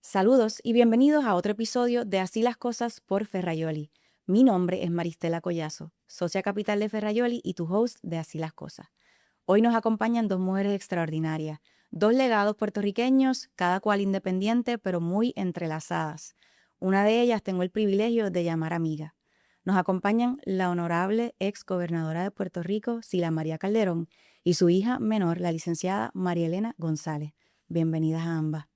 Saludos y bienvenidos a otro episodio de Así las Cosas por Ferraioli. Mi nombre es Maristela Collazo, socia capital de Ferraioli y tu host de Así las Cosas. Hoy nos acompañan dos mujeres extraordinarias, dos legados puertorriqueños, cada cual independiente pero muy entrelazadas. Una de ellas tengo el privilegio de llamar amiga. Nos acompañan la honorable ex gobernadora de Puerto Rico, Sila María Calderón, y su hija menor, la licenciada María Elena González. Bienvenidas a ambas.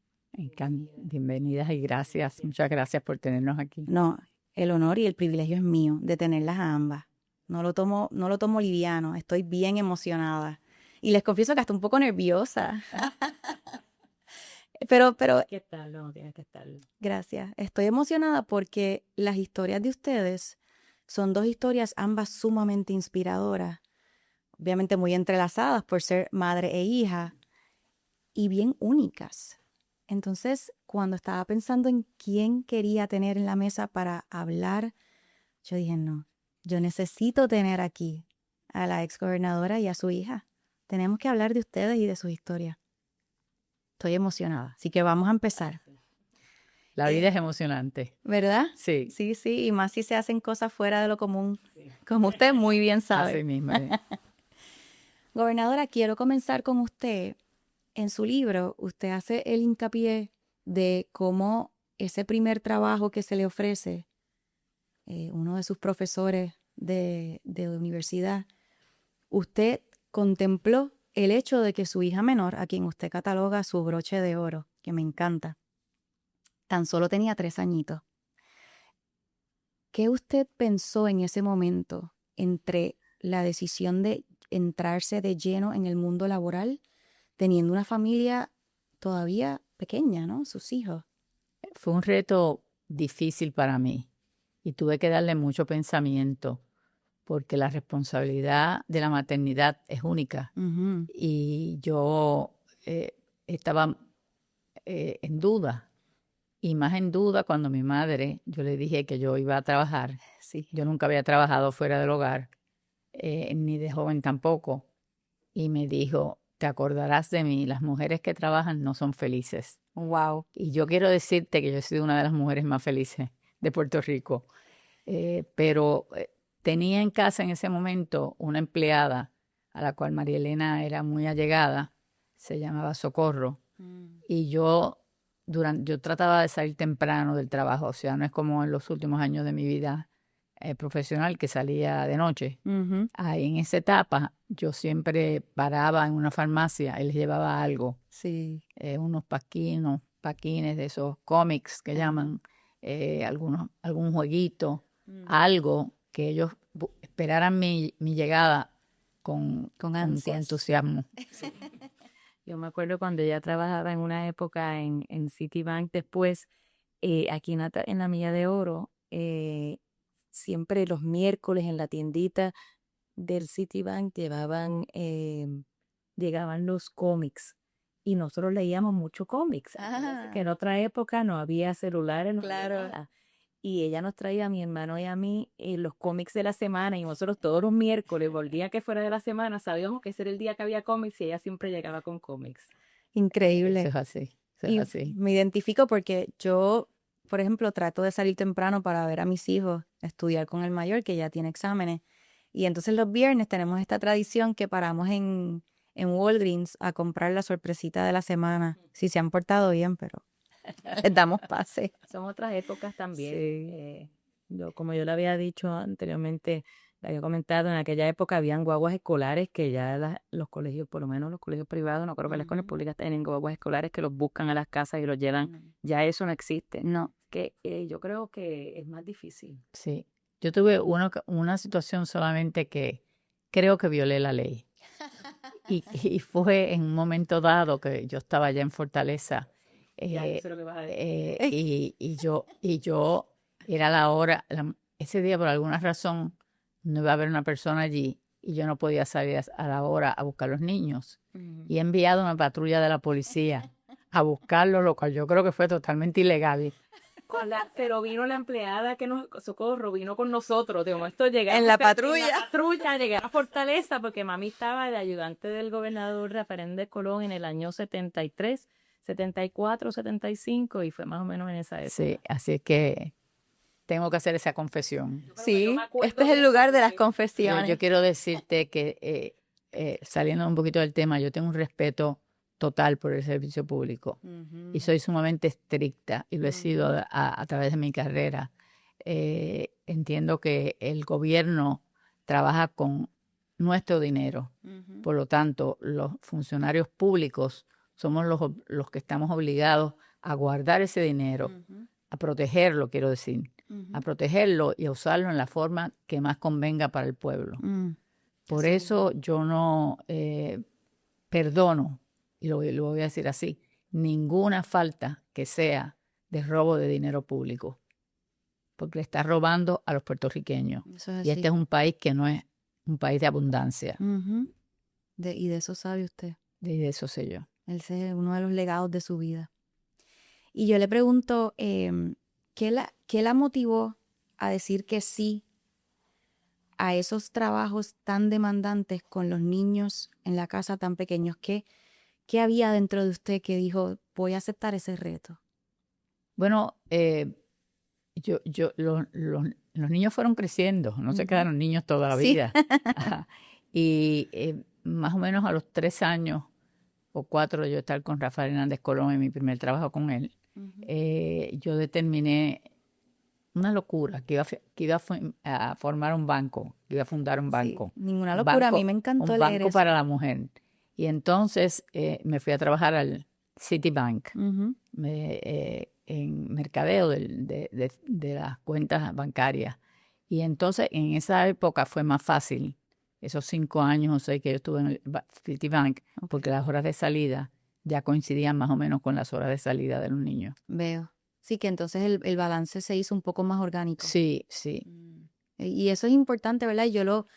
Bienvenidas y gracias. Muchas gracias por tenernos aquí. No, el honor y el privilegio es mío de tenerlas a ambas. No lo tomo liviano, estoy bien emocionada. Y les confieso que hasta un poco nerviosa. Pero, ¿Qué tal? No, tienes que estar. gracias. Estoy emocionada porque las historias de ustedes son dos historias ambas sumamente inspiradoras, obviamente muy entrelazadas por ser madre e hija y bien únicas. Entonces, cuando estaba pensando en quién quería tener en la mesa para hablar, yo dije, no, yo necesito tener aquí a la ex gobernadora y a su hija. Tenemos que hablar de ustedes y de sus historias. Estoy emocionada, así que vamos a empezar. La vida es emocionante. ¿Verdad? Sí. Sí, sí, y más si se hacen cosas fuera de lo común, como usted muy bien sabe. Así mismo. Gobernadora, quiero comenzar con usted. En su libro, usted hace el hincapié de cómo ese primer trabajo que se le ofrece, uno de sus profesores de universidad, usted contempló el hecho de que su hija menor, a quien usted cataloga su broche de oro, que me encanta, tan solo tenía 3 añitos. ¿Qué usted pensó en ese momento entre la decisión de entrarse de lleno en el mundo laboral, teniendo una familia todavía pequeña, ¿no? Sus hijos. Fue un reto difícil para mí y tuve que darle mucho pensamiento porque la responsabilidad de la maternidad es única. Uh-huh. Y yo estaba en duda. Y más en duda cuando mi madre, yo le dije que yo iba a trabajar. Sí. Yo nunca había trabajado fuera del hogar, ni de joven tampoco. Y me dijo, te acordarás de mí, las mujeres que trabajan no son felices. Wow. Y yo quiero decirte que yo he sido una de las mujeres más felices de Puerto Rico. Pero tenía en casa en ese momento una empleada a la cual María Elena era muy allegada, se llamaba Socorro. Y yo trataba de salir temprano del trabajo, o sea, no es como en los últimos años de mi vida profesional que salía de noche. Uh-huh. Ahí en esa etapa yo siempre paraba en una farmacia y les llevaba algo, Sí. unos paquines de esos cómics que llaman, algún jueguito, algo que ellos esperaran mi llegada con ansias. entusiasmo. Yo me acuerdo cuando ella trabajaba en una época en Citibank, después aquí en la Milla de Oro, siempre los miércoles en la tiendita del Citibank llegaban los cómics y nosotros leíamos mucho cómics. Que en otra época no había celulares, no había Claro. nada. Y ella nos traía a mi hermano y a mí los cómics de la semana y nosotros todos los miércoles, por el día que fuera de la semana, sabíamos que ese era el día que había cómics y ella siempre llegaba con cómics. Increíble. Eso es así, eso es Y así. me identifico porque yo, por ejemplo, trato de salir temprano para ver a mis hijos, estudiar con el mayor que ya tiene exámenes. Y entonces los viernes tenemos esta tradición que paramos en Walgreens a comprar la sorpresita de la semana. Si se han portado bien, pero les damos pase. Son otras épocas también. Sí. Como yo le había dicho anteriormente, le había comentado, en aquella época habían guaguas escolares que ya los colegios, por lo menos los colegios privados, no creo que las escuelas públicas tienen guaguas escolares que los buscan a las casas y los llevan. Ya eso no existe. No. Que yo creo que es más difícil. Sí, yo tuve una situación solamente que creo que violé la ley. Y fue en un momento dado que yo estaba allá en Fortaleza. Ya, eso es lo que vas a decir. Y yo era la hora, ese día por alguna razón no iba a haber una persona allí y yo no podía salir a la hora a buscar a los niños. Y he enviado una patrulla de la policía a buscarlos, lo cual yo creo que fue totalmente ilegal. Pero vino la empleada que nos socorro, vino con nosotros. De momento llegamos En la patrulla. En la patrulla, llegué a Fortaleza porque mami estaba de ayudante del gobernador Rafael de Colón en el año 73. 74, 75 y fue más o menos en esa época. Sí, así es que tengo que hacer esa confesión. Sí, este es el lugar de las Yo confesiones. quiero decirte que, saliendo un poquito del tema, yo tengo un respeto total por el servicio público y soy sumamente estricta y lo he sido a través de mi carrera. Entiendo que el gobierno trabaja con nuestro dinero, por lo tanto, los funcionarios públicos somos los que estamos obligados a guardar ese dinero, a protegerlo, quiero decir, a protegerlo y a usarlo en la forma que más convenga para el pueblo. Por eso yo no perdono, y lo voy a decir así, ninguna falta que sea de robo de dinero público, porque le está robando a los puertorriqueños. Eso es Y este así. es un país que no es un país de abundancia. Y de eso sabe usted. De eso sé yo. Ese es uno de los legados de su vida. Y yo le pregunto, ¿qué la motivó a decir que sí a esos trabajos tan demandantes con los niños en la casa tan pequeños? ¿Qué había dentro de usted que dijo, voy a aceptar ese reto? Bueno, los niños fueron creciendo, no se quedaron niños toda la Sí. vida. Ajá. Y más o menos a los 3 años o 4 de yo estar con Rafael Hernández Colón en mi primer trabajo con él, yo determiné una locura, que iba a formar un banco, que iba a fundar un banco. Sí, ninguna locura, a mí me encantó un leer banco eso. para la mujer. Y entonces me fui a trabajar al Citibank, en mercadeo de las cuentas bancarias. Y entonces en esa época fue más fácil, esos 5 años o 6 que yo estuve en el Citibank, porque las horas de salida ya coincidían más o menos con las horas de salida de los niños. Veo. Sí, que entonces el balance se hizo un poco más orgánico. Sí, sí. Y eso es importante, ¿verdad? Y yo lo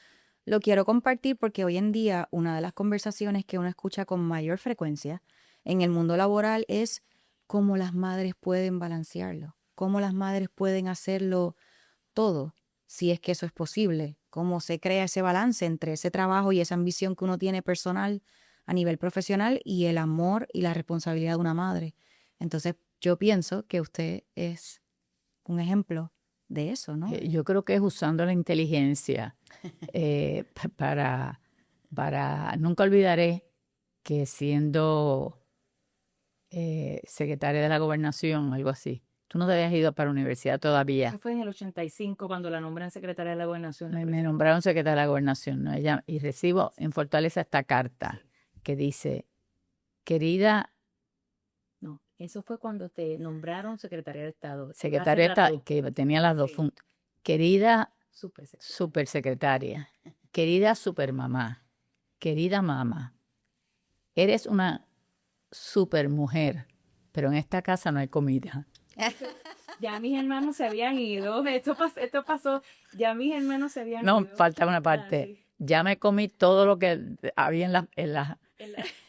quiero compartir porque hoy en día una de las conversaciones que uno escucha con mayor frecuencia en el mundo laboral es cómo las madres pueden balancearlo, cómo las madres pueden hacerlo todo, si es que eso es posible, cómo se crea ese balance entre ese trabajo y esa ambición que uno tiene personal a nivel profesional y el amor y la responsabilidad de una madre. Entonces, yo pienso que usted es un ejemplo de eso, ¿no? Yo creo que es usando la inteligencia para, nunca olvidaré que siendo secretaria de la gobernación, algo así, tú no te habías ido para la universidad todavía. Eso fue en el 85 cuando la nombran secretaria de la gobernación. Me nombraron secretaria de la gobernación, ¿no? Y recibo en Fortaleza esta carta que dice, querida No, eso fue cuando te nombraron secretaria de Estado. secretaria, que tenía las dos funciones, querida supersecretaria, querida supermamá, querida mamá, eres una supermujer, pero en esta casa no hay comida. Ya mis hermanos se habían ido. Esto pasó. Ya mis hermanos se habían No, ido. falta una parte. Sí. Ya me comí todo lo que había en las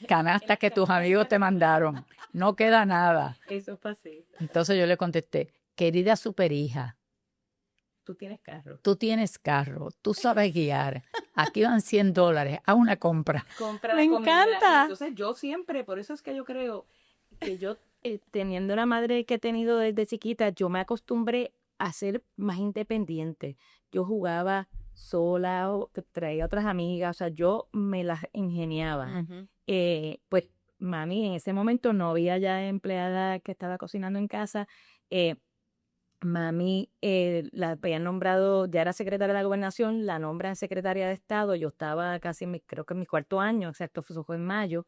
canastas que tus amigos te mandaron. No queda nada. Eso pasé. Entonces yo le contesté, querida superhija, Tú tienes carro. tú tienes carro, tú sabes guiar. Aquí van $100, haz una compra. Compra Me la comida. encanta. Entonces yo siempre, por eso es que yo creo que yo, teniendo la madre que he tenido desde chiquita, yo me acostumbré a ser más independiente. Yo jugaba sola o traía otras amigas, o sea, yo me las ingeniaba. Pues mami en ese momento no había ya empleada que estaba cocinando en casa. Mami la habían nombrado, ya era secretaria de la gobernación, la nombran secretaria de Estado. Yo estaba casi, creo que en mi 4.º año, exacto, eso fue en mayo.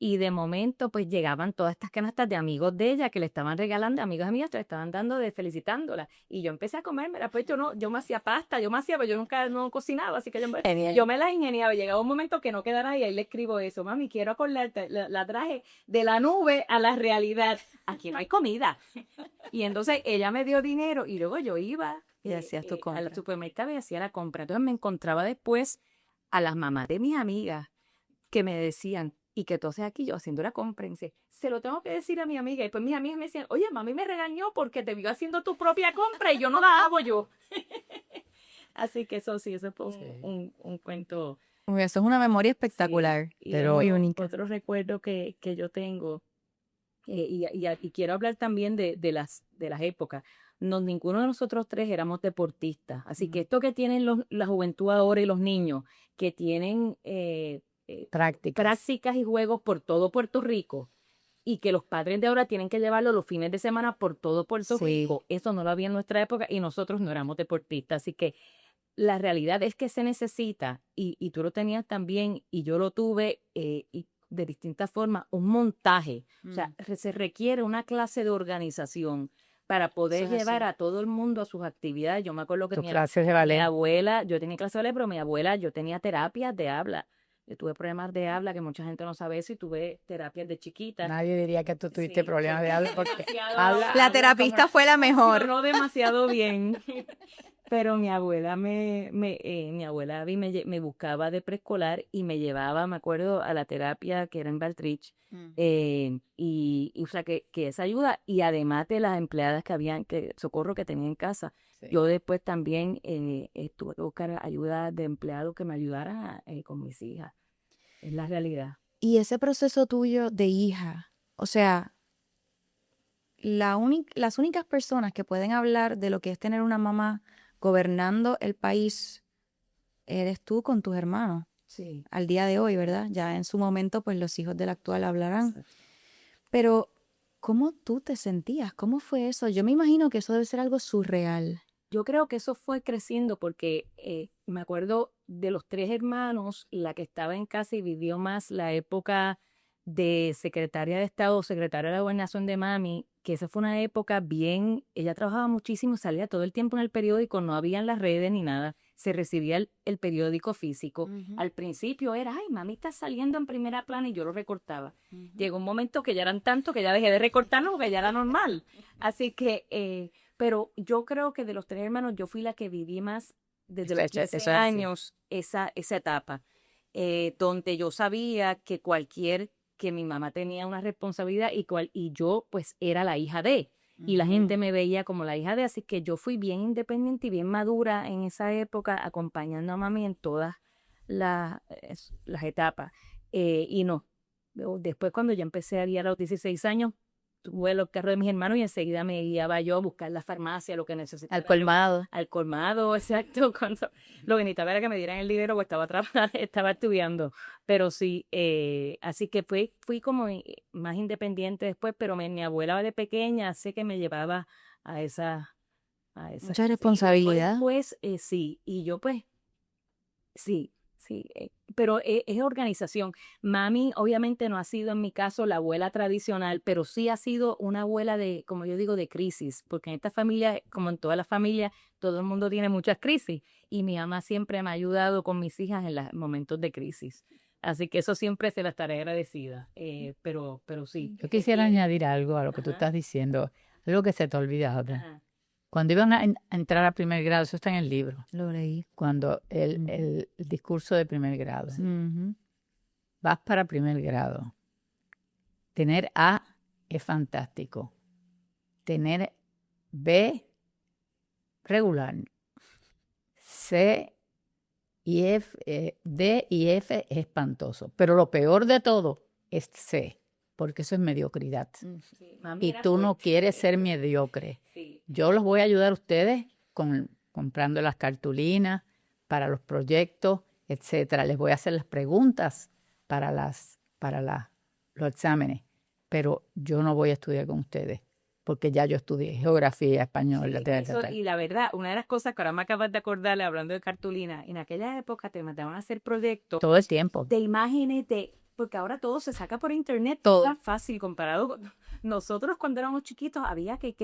Y de momento, pues llegaban todas estas canastas de amigos de ella que le estaban regalando, amigas amigas, le estaban dando de felicitándola. Y yo empecé a comérmela, pues yo me hacía pasta, pues yo nunca no cocinaba, así que yo me las ingeniaba. Llegaba un momento que no quedara ahí le escribo eso, mami, quiero acordarte, la traje de la nube a la realidad. Aquí no hay comida. Y entonces ella me dio dinero y luego yo iba Y hacías tu compra. al supermercado y hacía la compra. Entonces me encontraba después a las mamás de mis amigas que me decían, y que entonces aquí yo haciendo la compra, y dice, se lo tengo que decir a mi amiga. Y pues mis amigas me decían, oye, mami me regañó porque te vio haciendo tu propia compra y yo no la hago yo. Así que eso sí, eso fue un cuento. Eso es una memoria espectacular, Sí, pero muy única. Otro recuerdo que yo tengo Y quiero hablar también de las épocas. Ninguno de nosotros tres éramos deportistas. Así que esto que tienen la juventud ahora y los niños, que tienen prácticas y juegos por todo Puerto Rico, y que los padres de ahora tienen que llevarlo los fines de semana por todo Puerto Rico. Eso no lo había en nuestra época y nosotros no éramos deportistas. Así que la realidad es que se necesita, y tú lo tenías también, y yo lo tuve, y de distintas formas, un montaje. O sea, se requiere una clase de organización para poder llevar a todo el mundo a sus actividades. Yo me acuerdo que clases de ballet. mi abuela, yo tenía clase de ballet, pero mi abuela, yo tenía terapias de habla. Yo tuve problemas de habla, que mucha gente no sabe eso, y tuve terapias de chiquita. Nadie diría que tú tuviste problemas de habla porque la terapista fue la mejor. No demasiado bien. Pero mi abuela mi abuela me buscaba de preescolar y me llevaba, me acuerdo, a la terapia que era en Valtrich. Y o sea, que esa ayuda, y además de las empleadas socorro que tenía en casa, yo después también tuve que buscar ayuda de empleados que me ayudaran con mis hijas. Es la realidad. Y ese proceso tuyo de hija, o sea, las únicas personas que pueden hablar de lo que es tener una mamá gobernando el país eres tú con tus hermanos. Sí. Al día de hoy, ¿verdad? Ya en su momento, pues los hijos del actual hablarán. Pero, ¿cómo tú te sentías? ¿Cómo fue eso? Yo me imagino que eso debe ser algo surreal. Yo creo que eso fue creciendo porque me acuerdo de los tres hermanos, la que estaba en casa y vivió más la época de secretaria de Estado, secretaria de la Gobernación de mami, que esa fue una época bien, ella trabajaba muchísimo, salía todo el tiempo en el periódico, no habían las redes ni nada, se recibía el periódico físico. Al principio era, ay, mami está saliendo en primera plana, y yo lo recortaba. Llegó un momento que ya eran tanto que ya dejé de recortarlo porque ya era normal. Así que... pero yo creo que de los tres hermanos, yo fui la que viví más desde los 15 años esa etapa, donde yo sabía que que mi mamá tenía una responsabilidad y yo pues era la hija de, y la gente me veía como la hija de, así que yo fui bien independiente y bien madura en esa época, acompañando a mami en todas las etapas. Y no, después cuando ya empecé a guiar a los 16 años, tuve los carros de mis hermanos y enseguida me guiaba yo a buscar la farmacia, lo que necesitaba. Al colmado. Al colmado, exacto. Lo que necesitaba era que me dieran el dinero, porque estaba estudiando. Pero sí, así que fui como más independiente después, pero mi abuela de pequeña sé que me llevaba a esa mucha responsabilidad. Pues sí, y yo pues sí. Sí, pero es organización. Mami obviamente no ha sido en mi caso la abuela tradicional, pero sí ha sido una abuela de, como yo digo, de crisis, porque en esta familia, como en todas las familias, todo el mundo tiene muchas crisis, y mi mamá siempre me ha ayudado con mis hijas en los momentos de crisis. Así que eso siempre se la estaré agradecida, pero sí. Yo quisiera añadir algo a lo que tú estás diciendo, algo que se te ha olvidado. Cuando iban a entrar a primer grado, eso está en el libro. Lo leí. Cuando el discurso de primer grado. Vas para primer grado. Tener A es fantástico. Tener B regular. C y F, D y F es espantoso. Pero lo peor de todo es C, porque eso es mediocridad. Sí, y tú no quieres ser mediocre. Sí. Yo los voy a ayudar a ustedes comprando las cartulinas para los proyectos, etcétera. Les voy a hacer las preguntas para los exámenes, pero yo no voy a estudiar con ustedes, porque ya yo estudié geografía, español, y la verdad, una de las cosas que ahora me acabas de acordar, hablando de cartulina, en aquella época te mandaban a hacer proyectos todo el tiempo de imágenes, porque ahora todo se saca por internet, todo tan fácil comparado con nosotros cuando éramos chiquitos. Había que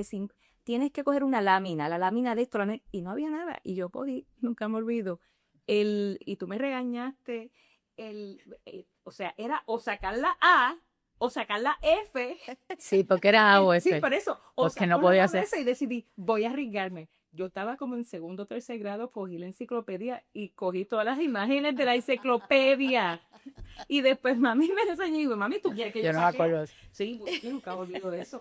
tienes que coger una lámina, la lámina de esto, y no había nada, y yo nunca me olvido, y tú me regañaste, o sea, era o sacar la A o sacar la F. Sí, porque era A o F. Sí, por eso. O porque no podía hacer. Y decidí, voy a arriesgarme. Yo estaba como en segundo o tercer grado, cogí la enciclopedia y cogí todas las imágenes de la enciclopedia. Y después mami me enseñó y digo, mami, ¿tú quieres que yo no me acuerdo. Sí, yo nunca olvido eso.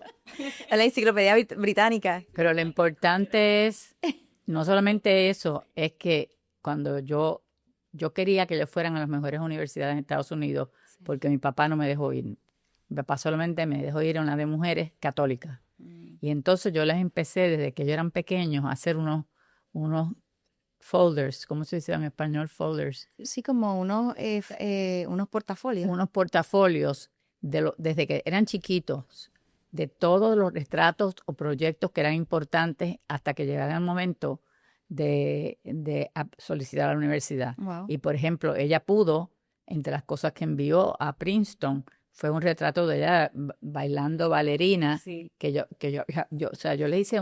La enciclopedia británica. Pero lo importante es, no solamente eso, es que cuando yo quería que ellos fueran a las mejores universidades en Estados Unidos, porque mi papá no me dejó ir. mi papá solamente me dejó ir a una de mujeres católicas. Y entonces yo les empecé desde que ellos eran pequeños a hacer unos folders, ¿cómo se dice en español? Folders. Sí, como unos portafolios. Unos portafolios desde que eran chiquitos, de todos los retratos o proyectos que eran importantes hasta que llegara el momento de solicitar a la universidad. Wow. Y, por ejemplo, ella pudo, entre las cosas que envió a Princeton, fue un retrato de ella bailando bailarina, Sí. que yo, o sea, yo le hice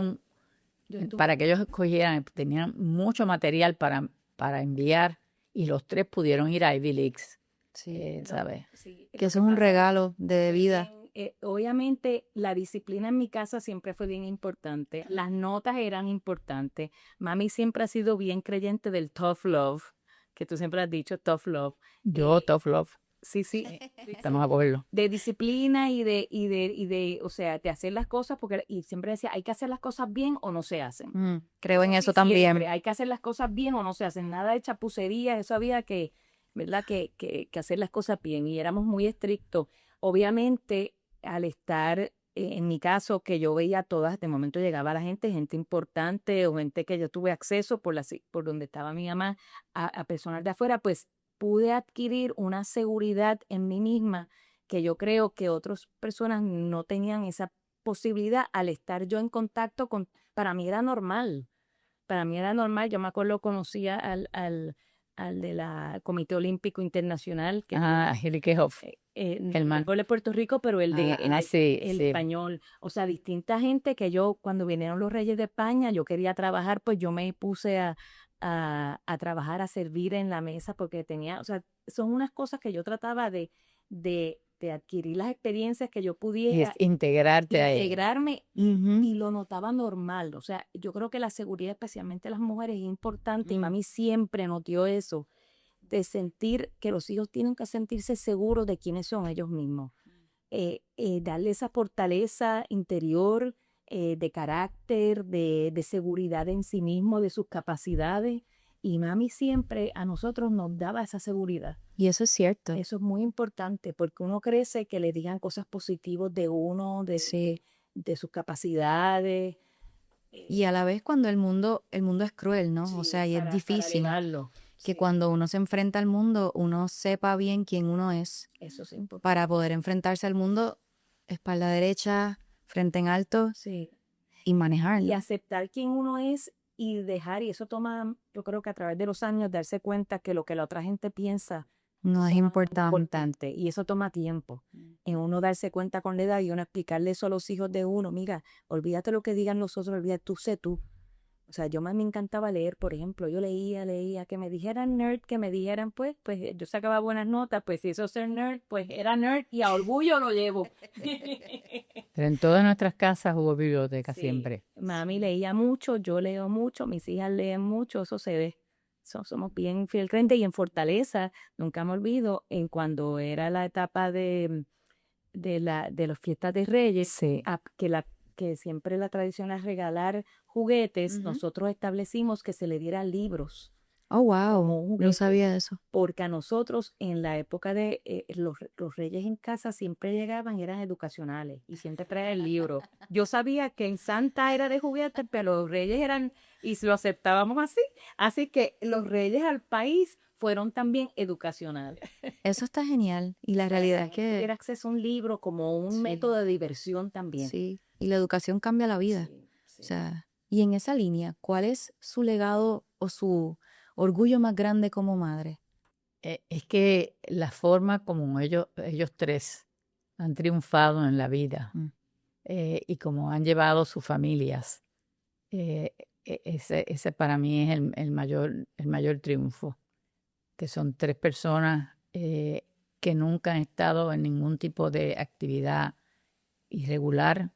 para que ellos escogieran, tenían mucho material para enviar, y los tres pudieron ir a Ivy Leagues, Sí. ¿sabes? Sí, Que lo eso es un pasa regalo de vida. obviamente la disciplina en mi casa siempre fue bien importante, las notas eran importantes. Mami siempre ha sido bien creyente del tough love, que tú siempre has dicho tough love. Yo, tough love, Sí, sí. estamos a acuerdo. De disciplina y de, o sea, de hacer las cosas, porque, y siempre decía, hay que hacer las cosas bien o no se hacen. Creo en Sí, eso también. siempre, hay que hacer las cosas bien o no se hacen, nada de chapucerías, eso había que, ¿verdad? Que hacer las cosas bien, y éramos muy estrictos. Obviamente, al estar, en mi caso, que yo veía a todas, de momento llegaba la gente importante o gente que yo tuve acceso por donde estaba mi mamá, a personas de afuera, pues pude adquirir una seguridad en mí misma que yo creo que otras personas no tenían esa posibilidad al estar yo en contacto con, para mí era normal. Para mí era normal, yo me acuerdo, conocía al de la Comité Olímpico Internacional, que Angelique Hoff, el de Puerto Rico, pero el sí, el sí. español. O sea, distinta gente que yo, cuando vinieron los Reyes de España, yo quería trabajar, pues yo me puse a trabajar, a servir en la mesa, porque tenía, o sea, son unas cosas que yo trataba de adquirir las experiencias que yo Y pudiera, es integrarte ahí. integrarme, Ujú. y lo notaba normal. O sea, yo creo que la seguridad, especialmente de las mujeres, es importante, y mami siempre notó eso, de sentir que los hijos tienen que sentirse seguros de quiénes son ellos mismos. Darle esa fortaleza interior, de carácter, de seguridad en sí mismo, de sus capacidades. Y mami siempre a nosotros nos daba esa seguridad. Y eso es cierto. Eso es muy importante, porque uno crece que le digan cosas positivas de uno, Sí. de sus capacidades. Y a la vez cuando el mundo es cruel, ¿no? O sea, y es difícil que Sí, cuando uno se enfrenta al mundo, uno sepa bien quién uno es eso es importante. para poder enfrentarse al mundo espalda derecha, frente en alto Sí. y manejarlo. Y aceptar quién uno es y dejar, y eso toma, yo creo que a través de los años, darse cuenta que lo que la otra gente piensa No es importante. y eso toma tiempo. En uno darse cuenta con la edad y uno explicarle eso a los hijos de uno, mira, olvídate lo que digan los otros, olvídate, tú sé tú. O sea, yo más me encantaba leer, por ejemplo, yo leía, que me dijeran nerd, que me dijeran, pues yo sacaba buenas notas, pues si eso es ser nerd, pues era nerd y a orgullo lo llevo. Pero en todas nuestras casas hubo biblioteca Sí. siempre. Mami leía mucho, yo leo mucho, mis hijas leen mucho, eso se ve. Somos bien fiel creyentes, y en Fortaleza, nunca me olvido, en cuando era la etapa de las fiestas de Reyes, Sí. que siempre la tradición es regalar juguetes, Ujú. nosotros establecimos que se le dieran libros Oh, wow. como un No juguete, sabía eso. porque a nosotros en la época de los reyes en casa siempre llegaban, eran educacionales y siempre traían el libro. Yo sabía que en Santa era de juguetes, pero los reyes eran, y lo aceptábamos así. Así que los reyes al país fueron también educacionales. Eso está genial. Y la realidad es Tener que acceso a un libro como un Sí. método de diversión también. sí, y la educación cambia la vida. Sí, sí. O sea, y en esa línea, ¿cuál es su legado o su orgullo más grande como madre? Es que la forma como ellos tres han triunfado en la vida, Mm. y como han llevado sus familias, ese para mí es el mayor triunfo, que son tres personas que nunca han estado en ningún tipo de actividad irregular,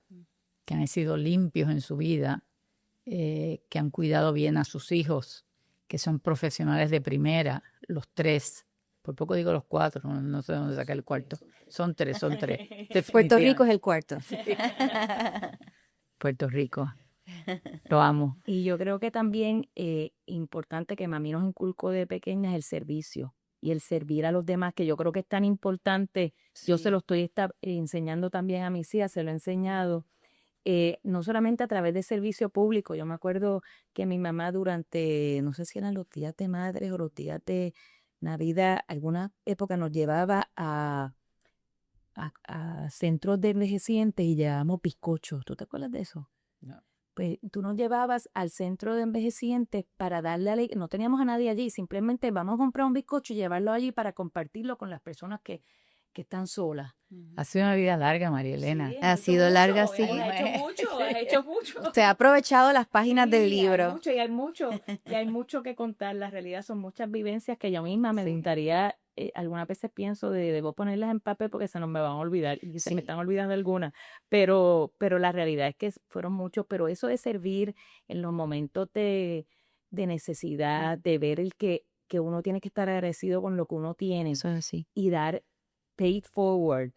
que han sido limpios en su vida, que han cuidado bien a sus hijos, que son profesionales de primera, los tres. Por poco digo los cuatro, no sé dónde sacar el cuarto. Son tres. Puerto Rico es el cuarto. Puerto Rico. Lo amo. Y yo creo que también importante que mami nos inculcó de pequeña es el servicio. y el servir a los demás, que yo creo que es tan importante. Yo se lo estoy enseñando también a mis hijas, se lo he enseñado, no solamente a través de servicio público. Yo me acuerdo que mi mamá durante, no sé si eran los días de madres o los días de Navidad, alguna época nos llevaba a centros de envejecientes y llevábamos bizcochos. ¿Tú te acuerdas de eso? No. Pues tú nos llevabas al centro de envejecientes para darle no teníamos a nadie allí, simplemente vamos a comprar un bizcocho y llevarlo allí para compartirlo con las personas que están solas. Ha sido una vida larga, María Elena. Sí, Ha hemos hecho sido larga, mucho, sí. hemos hecho mucho, has hecho mucho. Usted ha aprovechado las páginas del Sí, hay libro. mucho, y hay mucho que contar. La realidad son muchas vivencias que yo misma me gustaría, algunas veces pienso debo ponerlas en papel porque se nos me van a olvidar, y se me Sí. están olvidando algunas, pero la realidad es que fueron muchos, pero eso de servir en los momentos de necesidad, de ver que uno tiene que estar agradecido con lo que uno tiene Eso es así. y dar pay it forward,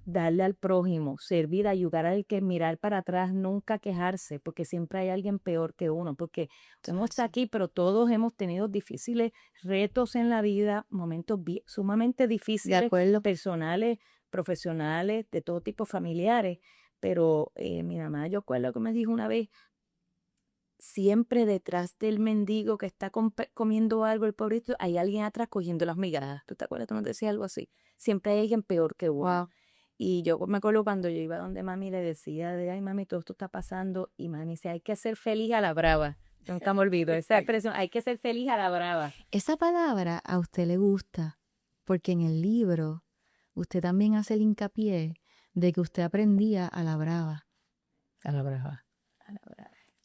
darle al prójimo, servir, ayudar al que mirar para atrás, nunca quejarse, porque siempre hay alguien peor que uno, porque uno está aquí, pero todos hemos tenido difíciles retos en la vida, momentos sumamente De difíciles, acuerdo. personales, profesionales, de todo tipo, familiares, pero mi mamá, yo acuerdo que me dijo una vez, siempre detrás del mendigo que está comiendo algo, el pobrito, hay alguien atrás cogiendo las migajas. ¿Tú te acuerdas? Tú nos decías algo así. Siempre hay alguien peor que uno. Wow. Y yo me acuerdo cuando yo iba donde mami le decía ay mami, todo esto está pasando. Y mami decía, hay que ser feliz a la brava. Nunca me olvido esa expresión, hay que ser feliz a la brava. Esa palabra a usted le gusta porque en el libro usted también hace el hincapié de que usted aprendía a la brava. A la brava.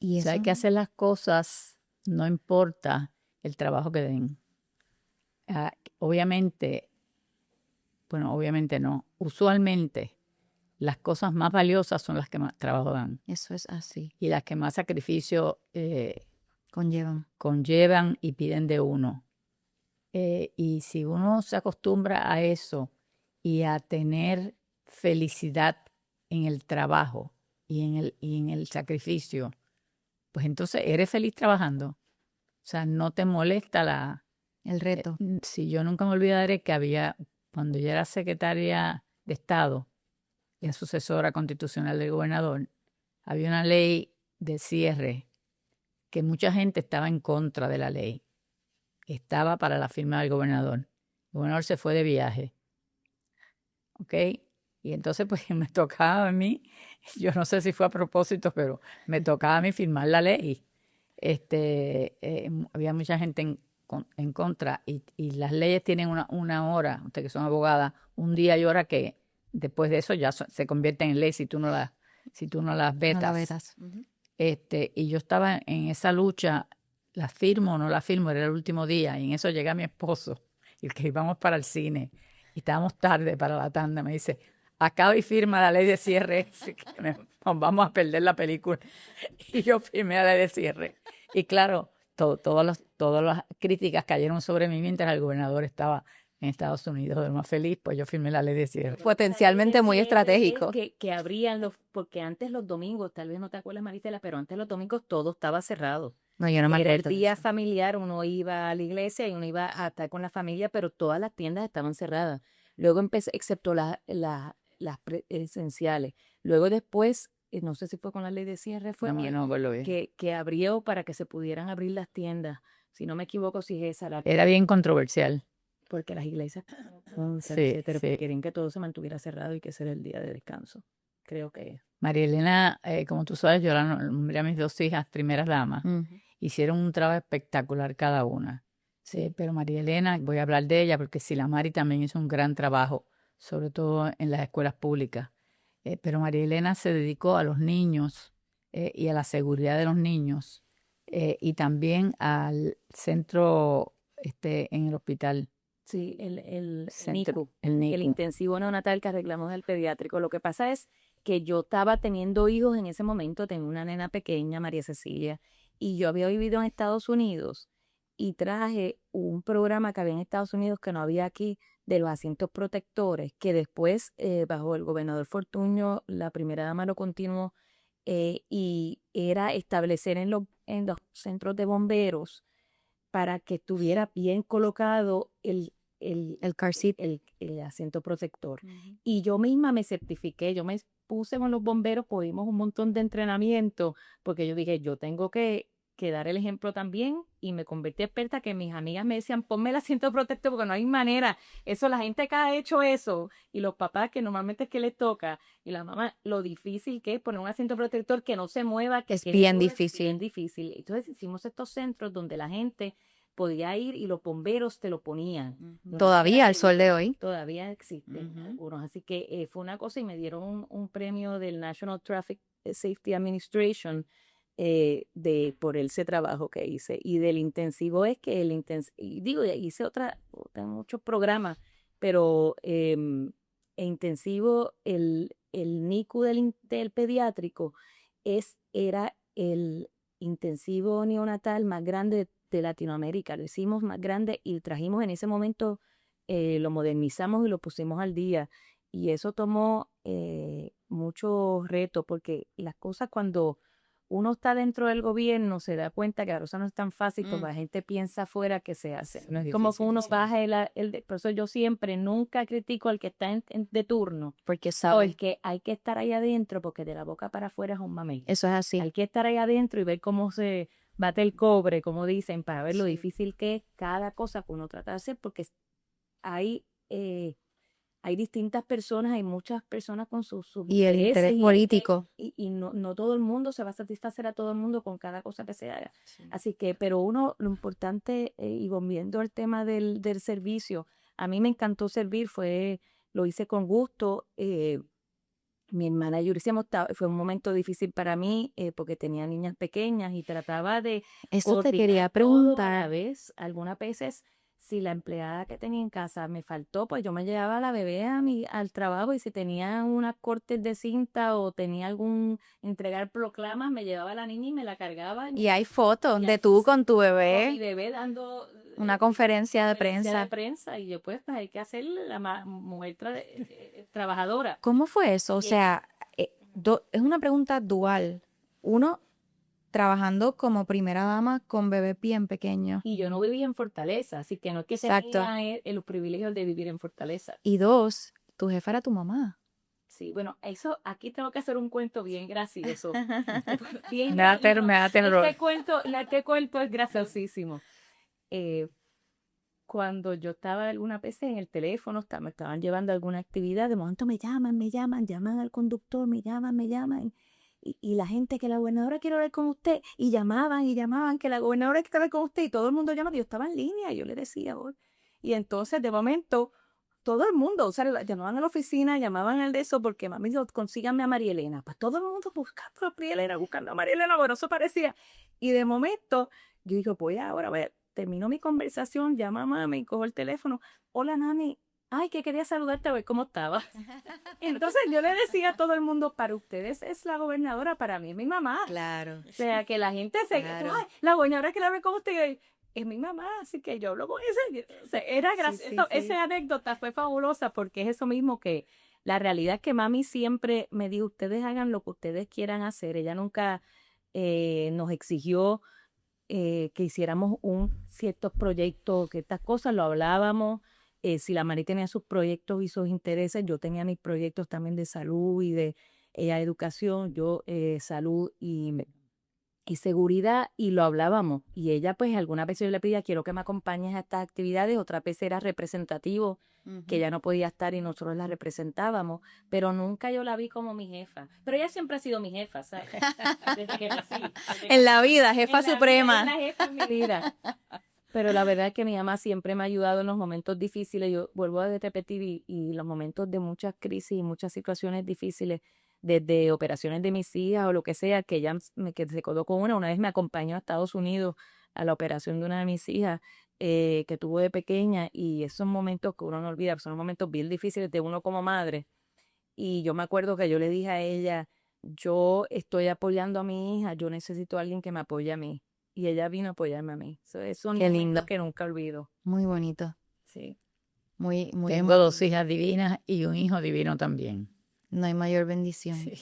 Y O sea, eso hay que hacer las cosas, no importa el trabajo que den. Obviamente, bueno, obviamente no. Usualmente, las cosas más valiosas son las que más trabajo dan eso es así. y las que más sacrificio Conllevan. conllevan y piden de uno. Y si uno se acostumbra a eso y a tener felicidad en el trabajo y en el sacrificio, pues entonces eres feliz trabajando. O sea, no te molesta El reto. si yo nunca me olvidaré que había, cuando yo era secretaria de Estado y sucesora constitucional del gobernador, había una ley de cierre que mucha gente estaba en contra de la ley. Estaba para la firma del gobernador. El gobernador se fue de viaje. ¿Ok? Y entonces pues me tocaba a mí, yo no sé si fue a propósito, pero me tocaba a mí firmar la ley. Había mucha gente en contra y las leyes tienen una hora, ustedes que son abogadas, un día y hora que después de eso ya se convierten en ley si tú no las No la vetas. vetas. Ujú. Y yo estaba en esa lucha, la firmo o no la firmo, era el último día, y en eso llega mi esposo, y que íbamos para el cine, y estábamos tarde para la tanda, me dice, acaba y firma la ley de cierre, así que nos vamos a perder la película. Y yo firmé la ley de cierre. Y claro, todas las críticas cayeron sobre mí mientras el gobernador estaba en Estados Unidos, el más feliz, pues yo firmé la ley de cierre. Potencialmente muy estratégico. Que abrían porque antes los domingos, tal vez no te acuerdas, Maritela, pero antes los domingos todo estaba cerrado. No, yo no me Era el acuerdo de día eso. familiar, uno iba a la iglesia y uno iba a estar con la familia, pero todas las tiendas estaban cerradas. Luego empecé, excepto las esenciales. Luego después, no sé si fue con la ley de cierre, fue No, no me acuerdo bien. que abrió para que se pudieran abrir las tiendas. Si no me equivoco, si es esa Era bien controversial. porque las iglesias, Sí, etcétera, sí. quieren que todo se mantuviera cerrado y que ese era el día de descanso. Creo que María Elena, como tú sabes, yo la nombré a mis dos hijas primeras damas. Ujú. Hicieron un trabajo espectacular cada una. Sí, pero María Elena, voy a hablar de ella porque Silamari también hizo un gran trabajo, sobre todo en las escuelas públicas. Pero María Elena se dedicó a los niños y a la seguridad de los niños y también al centro en el hospital. sí, el Centro, NICU, el el NICU. intensivo neonatal que arreglamos del pediátrico. Lo que pasa es que yo estaba teniendo hijos en ese momento, tenía una nena pequeña, María Cecilia, y yo había vivido en Estados Unidos y traje un programa que había en Estados Unidos que no había aquí de los asientos protectores, que después, bajo el gobernador Fortuño, la primera dama lo continuó, y era establecer en los centros de bomberos para que estuviera bien colocado El car seat. el asiento protector. Y yo misma me certifiqué, yo me puse con los bomberos, cogimos un montón de entrenamiento, porque yo dije, yo tengo que dar el ejemplo también, y me convertí experta que mis amigas me decían, ponme el asiento protector, porque no hay manera. Eso, la gente que ha hecho eso, y los papás que normalmente es que les toca, y la mamá, lo difícil que es poner un asiento protector que no se mueva, que Es quede bien duro, difícil. bien difícil. Entonces hicimos estos centros donde la gente podía ir y los bomberos te lo ponían. Todavía al sol de hoy. Todavía existen algunos. Así que fue una cosa, y me dieron un premio del National Traffic Safety Administration por ese trabajo que hice. Y del intensivo es que hice muchos programas, pero intensivo, el NICU del pediátrico era el intensivo neonatal más grande de Latinoamérica. Lo hicimos más grande y trajimos en ese momento, lo modernizamos y lo pusimos al día. Y eso tomó mucho reto, porque las cosas, cuando uno está dentro del gobierno, se da cuenta que la cosa no es tan fácil, porque la gente piensa afuera que se hace. No es Como que difícil, uno sí. baja por eso yo siempre nunca critico al que está de turno, Porque sabe. porque hay que estar ahí adentro, porque de la boca para afuera es un mamey. Eso es así. Hay que estar ahí adentro y ver cómo se bate el cobre, como dicen, para ver lo difícil que es cada cosa que uno trata de hacer, porque hay distintas personas, hay muchas personas con sus Y el interés político. y no todo el mundo se va a satisfacer a todo el mundo con cada cosa que se haga. Así que, pero lo importante, y volviendo al tema del servicio, a mí me encantó servir, lo hice con gusto. Mi hermana y yo hicimos, fue un momento difícil para mí, porque tenía niñas pequeñas y trataba de Eso te quería coordinar todo a la preguntar. vez. Algunas veces, si la empleada que tenía en casa me faltó, pues yo me llevaba a la bebé al trabajo, y si tenía unas cortes de cinta o tenía entregar proclamas, me llevaba a la niña y me la cargaba. Y hay fotos Y de hay tú con tu con mi bebé, bebé dando una conferencia de conferencia prensa. y yo, pues hay que hacer la mujer trabajadora. ¿Cómo fue eso? O Y sea, es una pregunta dual. Uno, trabajando como primera dama con bebé bien pequeño. Y yo no vivía en Fortaleza, así que no es que se Exacto. tenía los privilegios de vivir en Fortaleza. Y dos, tu jefa era tu mamá. Sí, bueno, eso aquí tengo que hacer un cuento bien gracioso. Bien Me da terror. Este cuento es graciosísimo. Cuando yo estaba alguna vez en el teléfono, me estaban llevando a alguna actividad, de momento me llaman al conductor, me llaman. Y la gente, que la gobernadora quiere hablar con usted, y llamaban, que la gobernadora quiere hablar con usted, y todo el mundo llama, yo estaba en línea, y yo le decía, "Oh". Y entonces, de momento, todo el mundo, o sea, llamaban a la oficina, llamaban al de eso, porque mami dijo, consíganme a María Elena. Pues todo el mundo buscando a María Elena, buscando a María Elena, bueno, eso parecía. Y de momento, yo digo, voy a ver, termino mi conversación, llama a mami, cojo el teléfono, hola Nani, ay, que quería saludarte a ver cómo estaba. Entonces yo le decía a todo el mundo, para ustedes es la gobernadora, para mí es mi mamá. Claro. O sea, que la gente Claro. ay, la gobernadora que la ve con usted, es mi mamá, así que yo hablo con ese. O sea, era gracioso. sí. Esa anécdota fue fabulosa, porque es eso mismo, que la realidad es que mami siempre me dijo, ustedes hagan lo que ustedes quieran hacer. Ella nunca nos exigió que hiciéramos ciertos proyectos, que estas cosas lo hablábamos. Si la Mari tenía sus proyectos y sus intereses, yo tenía mis proyectos también de salud y de educación, yo salud y seguridad, y lo hablábamos. Y ella, pues, algunas veces yo le pedía, quiero que me acompañes a estas actividades, otras veces era representativo, que ella no podía estar y nosotros la representábamos, pero nunca yo la vi como mi jefa. Pero ella siempre ha sido mi jefa, ¿sabes? Desde que nací. En la vida, jefa En la suprema. vida, es la jefa en mi vida. Pero la verdad es que mi mamá siempre me ha ayudado en los momentos difíciles. Yo vuelvo a repetir, y los momentos de muchas crisis y muchas situaciones difíciles, desde operaciones de mis hijas o lo que sea, que ella que se quedó con una vez me acompañó a Estados Unidos a la operación de una de mis hijas, que tuvo de pequeña, y esos momentos que uno no olvida, son momentos bien difíciles de uno como madre. Y yo me acuerdo que yo le dije a ella, yo estoy apoyando a mi hija, yo necesito a alguien que me apoye a mí. Y ella vino a apoyarme a mí. Son Qué momentos lindo. que nunca olvido. Muy bonito. Sí. Muy Tengo 2 hijas divinas y un hijo divino también. No hay mayor bendición. Sí.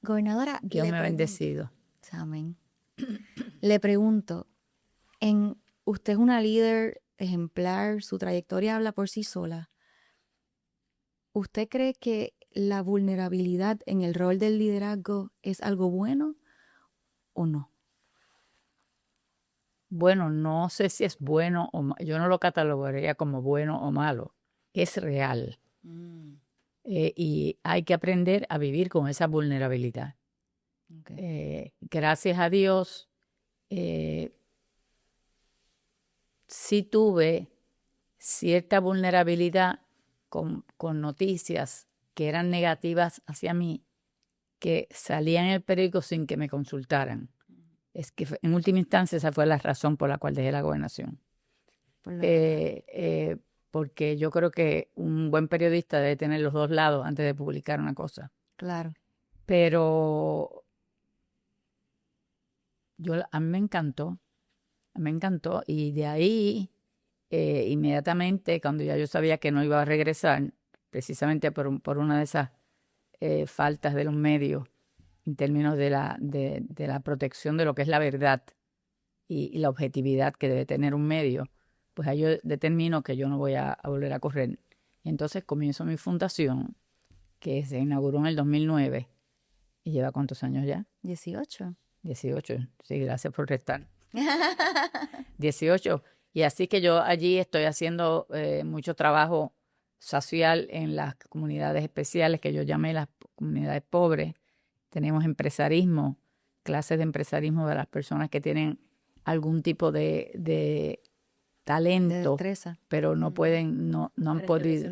Gobernadora, Dios me ha bendecido. Amén. Le pregunto, Usted es una líder ejemplar, su trayectoria habla por sí sola. ¿Usted cree que la vulnerabilidad en el rol del liderazgo es algo bueno o no? Bueno, no sé si es bueno o malo. Yo no lo catalogaría como bueno o malo. Es real. Y hay que aprender a vivir con esa vulnerabilidad. Okay. Gracias a Dios, sí tuve cierta vulnerabilidad con noticias que eran negativas hacia mí, que salían en el periódico sin que me consultaran. Es que en última instancia esa fue la razón por la cual dejé la gobernación. Porque yo creo que un buen periodista debe tener los dos lados antes de publicar una cosa. Claro. Pero a mí me encantó y de ahí inmediatamente cuando ya yo sabía que no iba a regresar, precisamente por una de esas faltas de los medios en términos de la protección de lo que es la verdad y la objetividad que debe tener un medio, pues ahí yo determino que yo no voy a volver a correr. Y entonces comienzo mi fundación, que se inauguró en el 2009. ¿Y lleva cuántos años ya? 18. 18. Sí, gracias por restar. 18. Y así que yo allí estoy haciendo mucho trabajo social en las comunidades especiales que yo llamé las comunidades pobres. Tenemos empresarismo, clases de empresarismo de las personas que tienen algún tipo de talento, destreza, pero no pueden, no han podido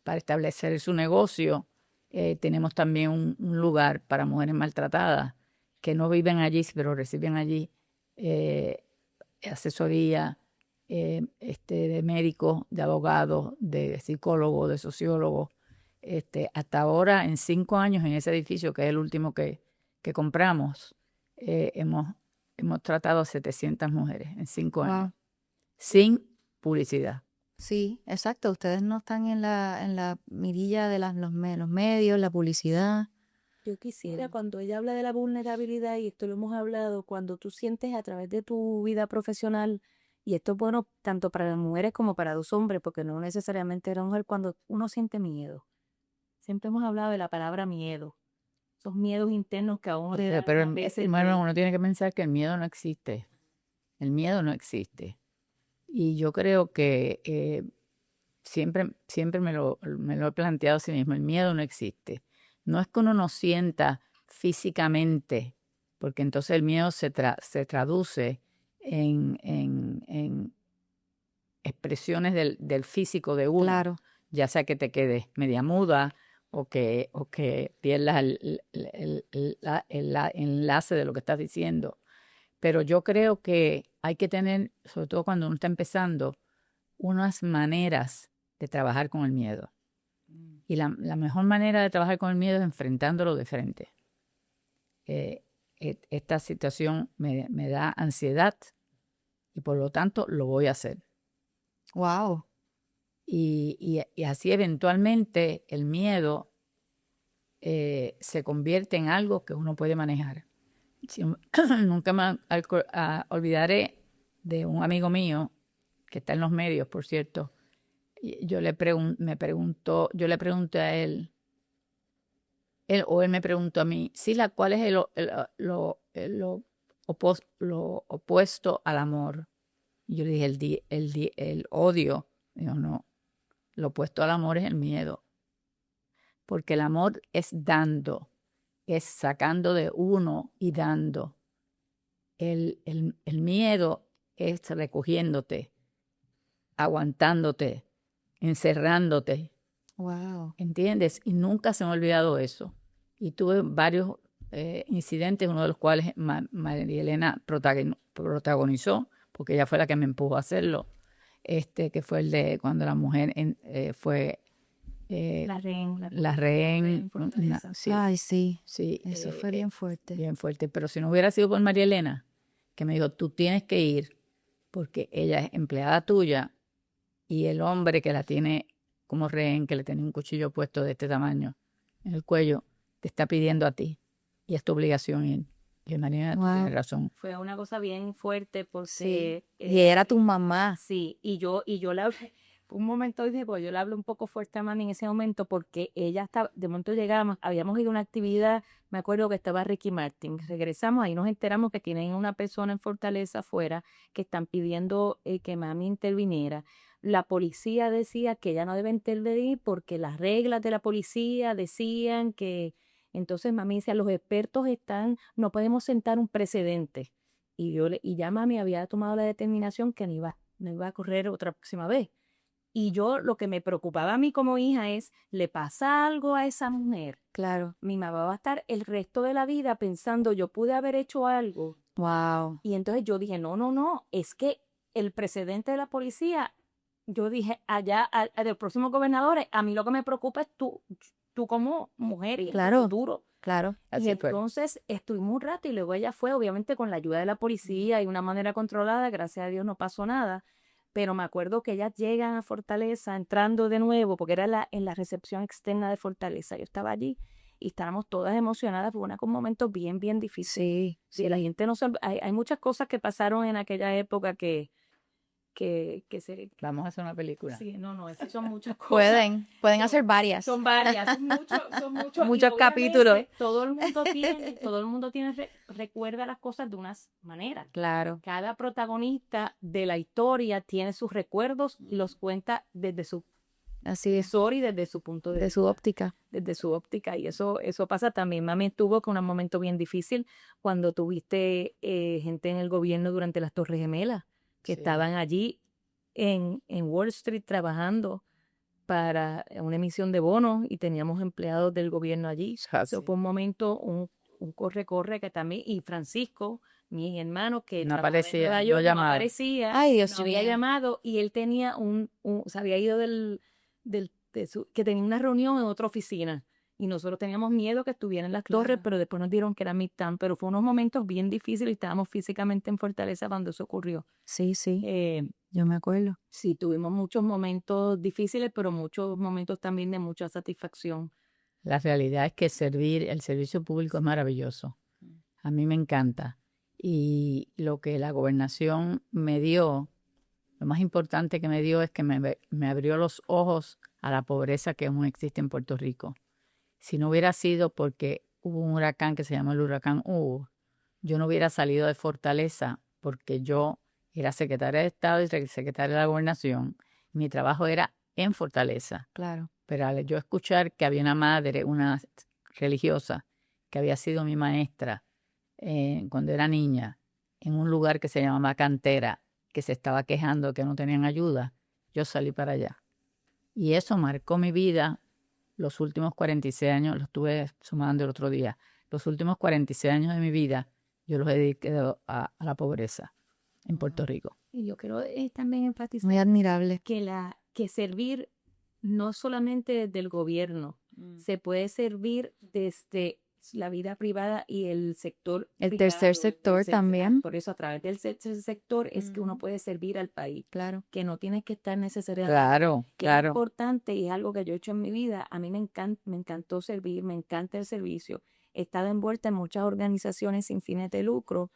para establecer su negocio. Tenemos también un lugar para mujeres maltratadas que no viven allí, pero reciben allí asesoría de médicos, de abogados, de psicólogos, de sociólogos. Hasta ahora, en 5 años, en ese edificio, que es el último que compramos, hemos tratado a 700 mujeres en 5 años, sin publicidad. Sí, exacto. Ustedes no están en la mirilla de los medios, la publicidad. Yo quisiera, cuando ella habla de la vulnerabilidad, y esto lo hemos hablado, cuando tú sientes a través de tu vida profesional, y esto es bueno tanto para las mujeres como para los hombres, porque no necesariamente era mujer, cuando uno siente miedo. Siempre hemos hablado de la palabra miedo. Esos miedos internos que a uno le dan Pero a veces uno tiene que pensar que el miedo no existe. El miedo no existe. Y yo creo que siempre me lo he planteado a sí mismo, el miedo no existe. No es que uno no sienta físicamente, porque entonces el miedo se traduce en expresiones del físico de uno, Claro. ya sea que te quedes media muda o que pierdas el enlace de lo que estás diciendo. Pero yo creo que hay que tener, sobre todo cuando uno está empezando, unas maneras de trabajar con el miedo. Y la mejor manera de trabajar con el miedo es enfrentándolo de frente. Esta situación me da ansiedad y por lo tanto lo voy a hacer. Wow. Y así eventualmente el miedo se convierte en algo que uno puede manejar. Nunca me olvidaré de un amigo mío que está en los medios, por cierto. Yo le pregunté a él me preguntó a mí, Sila, ¿cuál es lo opuesto al amor? Y yo le dije, el odio. Dijo, no, lo opuesto al amor es el miedo. Porque el amor es dando, es sacando de uno y dando. El miedo es recogiéndote, aguantándote, encerrándote. Wow. ¿Entiendes? Y nunca se me ha olvidado eso. Y tuve varios incidentes, uno de los cuales María Elena protagonizó, porque ella fue la que me empujó a hacerlo, que fue el de cuando la mujer fue la rehén. Sí, Ay, sí. sí, Eso fue bien fuerte. bien fuerte. Pero si no hubiera sido por María Elena, que me dijo, tú tienes que ir, porque ella es empleada tuya y el hombre que la tiene como rehén, que le tiene un cuchillo puesto de este tamaño en el cuello, te está pidiendo a ti y es tu obligación ir. Que Mariana, tú Wow. tienes razón. Fue una cosa bien fuerte Sí. porque Y era tu mamá. sí, y yo le hablé, un momento dije, pues yo le hablé un poco fuerte a mami en ese momento porque ella estaba, de momento llegamos, habíamos ido a una actividad, me acuerdo que estaba Ricky Martin, regresamos, ahí nos enteramos que tienen una persona en Fortaleza afuera que están pidiendo que mami interviniera. La policía decía que ella no debe intervenir porque las reglas de la policía decían que, entonces mami decía, los expertos están, no podemos sentar un precedente. Y ya mami había tomado la determinación que no iba a correr otra próxima vez. Y yo lo que me preocupaba a mí como hija es, ¿le pasa algo a esa mujer? Claro. Mi mamá va a estar el resto de la vida pensando, yo pude haber hecho algo. Wow. Y entonces yo dije, no, es que el precedente de la policía, yo dije, allá, del próximo gobernador, a mí lo que me preocupa es tú como mujer y Claro. tu futuro. Claro. Y Así fue. entonces estuvimos un rato y luego ella fue, obviamente con la ayuda de la policía y una manera controlada, gracias a Dios no pasó nada, pero me acuerdo que ellas llegan a Fortaleza entrando de nuevo, porque era en la recepción externa de Fortaleza, yo estaba allí y estábamos todas emocionadas, fue un momento bien difícil. Sí. Sí, la gente no sabe, hay muchas cosas que pasaron en aquella época que se... Vamos a hacer una película. Sí, no, esas son muchas cosas. Pueden hacer varias. Son varias, son muchos, Muchos y obviamente capítulos. Todo el mundo tiene, recuerda las cosas de unas maneras. Claro. Cada protagonista de la historia tiene sus recuerdos y los cuenta desde su Así es. visor y desde su punto De su óptica. desde su óptica. Y eso pasa también. Mami estuvo con un momento bien difícil cuando tuviste gente en el gobierno durante las Torres Gemelas que Sí. estaban allí en Wall Street trabajando para una emisión de bonos y teníamos empleados del gobierno allí. Eso fue un momento, un corre que también, y Francisco, mi hermano, que No trabajaba en aparecía, Nueva no York, no llamaba. aparecía, Ay, Dios no había mío. llamado, y él tenía se había ido que tenía una reunión en otra oficina. Y nosotros teníamos miedo que estuviera en las torres, Claro. pero después nos dieron que era Midtown. Pero fue unos momentos bien difíciles y estábamos físicamente en Fortaleza cuando eso ocurrió. Sí. Eh, Yo me acuerdo. Sí, tuvimos muchos momentos difíciles, pero muchos momentos también de mucha satisfacción. La realidad es que el servicio público es maravilloso. A mí me encanta. Y lo que la gobernación me dio, lo más importante que me dio es que me abrió los ojos a la pobreza que aún existe en Puerto Rico. Si no hubiera sido porque hubo un huracán que se llama el huracán Hugo, yo no hubiera salido de Fortaleza porque yo era secretaria de Estado y secretaria de la Gobernación. Mi trabajo era en Fortaleza. Claro. Pero al yo escuchar que había una madre, una religiosa, que había sido mi maestra cuando era niña, en un lugar que se llamaba Cantera, que se estaba quejando que no tenían ayuda, yo salí para allá. Y eso marcó mi vida los últimos 46 años, lo estuve sumando el otro día, los últimos 46 años de mi vida, yo los he dedicado a la pobreza en Puerto Rico. Y yo quiero también enfatizar Muy admirable. que servir no solamente desde el gobierno, se puede servir desde la vida privada y el sector El privado, tercer sector también. Por eso a través del tercer sector es que uno Ujú. puede servir al país, Claro. que no tienes que estar necesariamente. Claro, Que es claro. importante y es algo que yo he hecho en mi vida. A mí me encantó servir, me encanta el servicio. He estado envuelta en muchas organizaciones sin fines de lucro,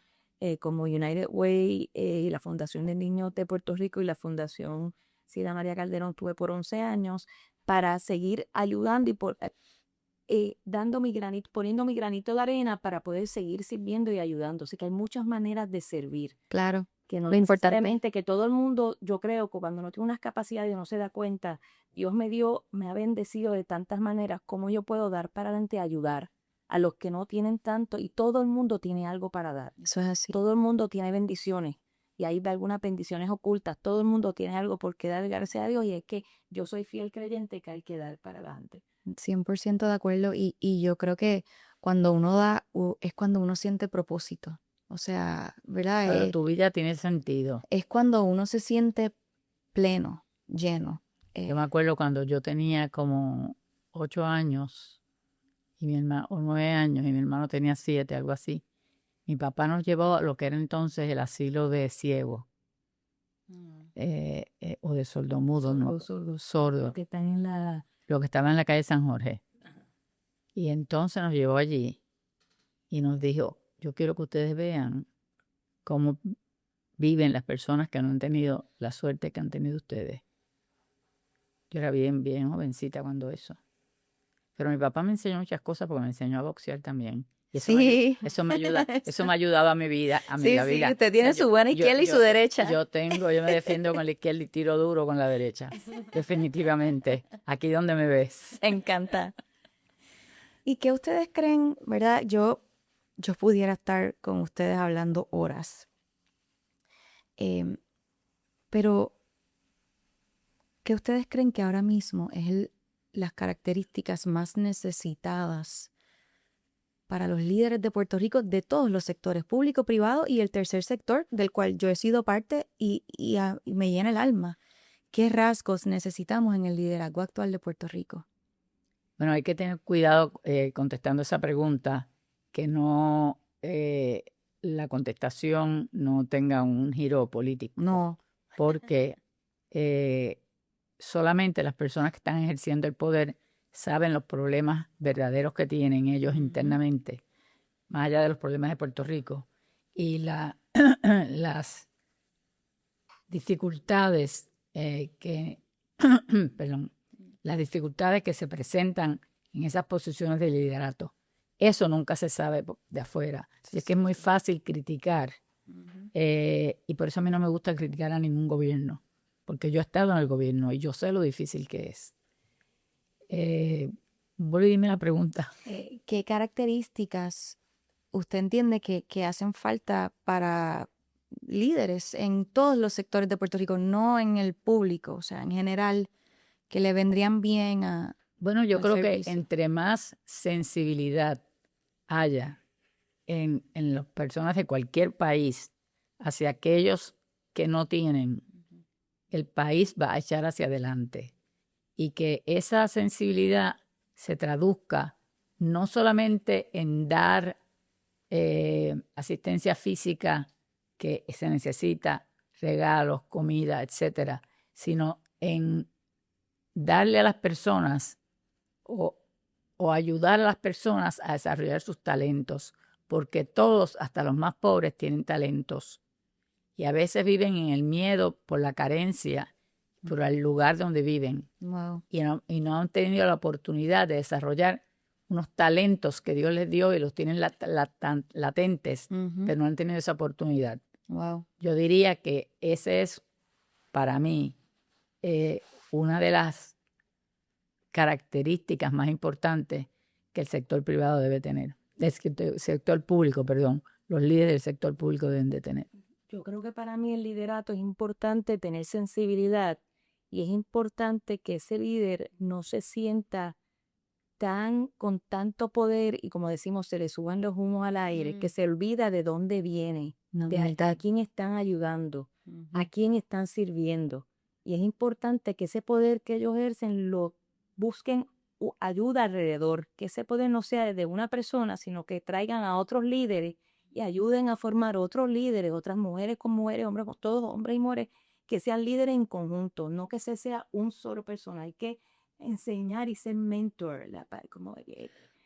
como United Way, y la Fundación del Niño de Puerto Rico y la Fundación Sida María Calderón. Tuve por 11 años para seguir ayudando y dando poniendo mi granito de arena para poder seguir sirviendo y ayudando. Así que hay muchas maneras de servir. Claro. Que no Lo importante. necesariamente que todo el mundo, yo creo que cuando no tiene unas capacidades y no se da cuenta, Dios me ha bendecido de tantas maneras, como yo puedo dar para adelante, ayudar a los que no tienen tanto, y todo el mundo tiene algo para dar. Eso es así. Todo el mundo tiene bendiciones y hay algunas bendiciones ocultas. Todo el mundo tiene algo por qué dar, gracias a Dios, y es que yo soy fiel creyente que hay que dar para adelante. 100% de acuerdo. Y yo creo que cuando uno da, es cuando uno siente propósito. O sea, ¿verdad? Claro, tu vida tiene sentido. Es cuando uno se siente pleno, lleno. Yo me acuerdo cuando yo tenía como 8 años y mi hermano, o 9 años y mi hermano tenía 7, algo así. Mi papá nos llevó a lo que era entonces el asilo de ciegos o de sordomudos, ¿no? Sordos. Los que están en la... Lo que estaba en la calle San Jorge. Y entonces nos llevó allí y nos dijo, yo quiero que ustedes vean cómo viven las personas que no han tenido la suerte que han tenido ustedes. Yo era bien, bien jovencita cuando eso. Pero mi papá me enseñó muchas cosas porque me enseñó a boxear también. Y eso me ayuda, eso me ha ayudado a mi vida, Sí, usted tiene su buena izquierda y su derecha. Yo me defiendo con la izquierda y tiro duro con la derecha. Definitivamente. Aquí donde me ves. Me encanta. ¿Y qué ustedes creen, verdad? Yo pudiera estar con ustedes hablando horas. Pero, ¿qué ustedes creen que ahora mismo es las características más necesitadas para los líderes de Puerto Rico de todos los sectores, público, privado y el tercer sector, del cual yo he sido parte y me llena el alma? ¿Qué rasgos necesitamos en el liderazgo actual de Puerto Rico? Bueno, hay que tener cuidado contestando esa pregunta, que no la contestación no tenga un giro político. No. Porque solamente las personas que están ejerciendo el poder saben los problemas verdaderos que tienen ellos internamente, más allá de los problemas de Puerto Rico. Y las dificultades perdón, las dificultades que se presentan en esas posiciones de liderato. Eso nunca se sabe de afuera. Así es que es muy fácil criticar. Y por eso a mí no me gusta criticar a ningún gobierno, porque yo he estado en el gobierno y yo sé lo difícil que es. Vuelve y dime la pregunta. ¿Qué características usted entiende que hacen falta para líderes en todos los sectores de Puerto Rico, no en el público, o sea, en general, que le vendrían bien a... Bueno, yo al creo que servicio? entre más sensibilidad haya en las personas de cualquier país hacia aquellos que no tienen, el país va a echar hacia adelante. Y que esa sensibilidad se traduzca no solamente en dar asistencia física que se necesita, regalos, comida, etcétera, sino en darle a las personas o ayudar a las personas a desarrollar sus talentos, porque todos, hasta los más pobres, tienen talentos y a veces viven en el miedo por la carencia, por el lugar donde viven. Wow. Y no han tenido la oportunidad de desarrollar unos talentos que Dios les dio y los tienen latentes, pero no han tenido esa oportunidad. Wow. Yo diría que ese es, para mí, una de las características más importantes que el sector privado debe tener. El sector público, perdón. Los líderes del sector público deben de tener. Yo creo que para mí el liderato es importante tener sensibilidad y es importante que ese líder no se sienta con tanto poder y, como decimos, se le suban los humos al aire, que se olvida de dónde viene, a quién están ayudando, a quién están sirviendo. Y es importante que ese poder que ellos ejercen lo busquen ayuda alrededor, que ese poder no sea de una persona, sino que traigan a otros líderes y ayuden a formar otros líderes, otras mujeres con mujeres, hombres con todos, hombres y mujeres, que sean líderes en conjunto, no que se sea un solo persona. Hay que enseñar y ser mentor,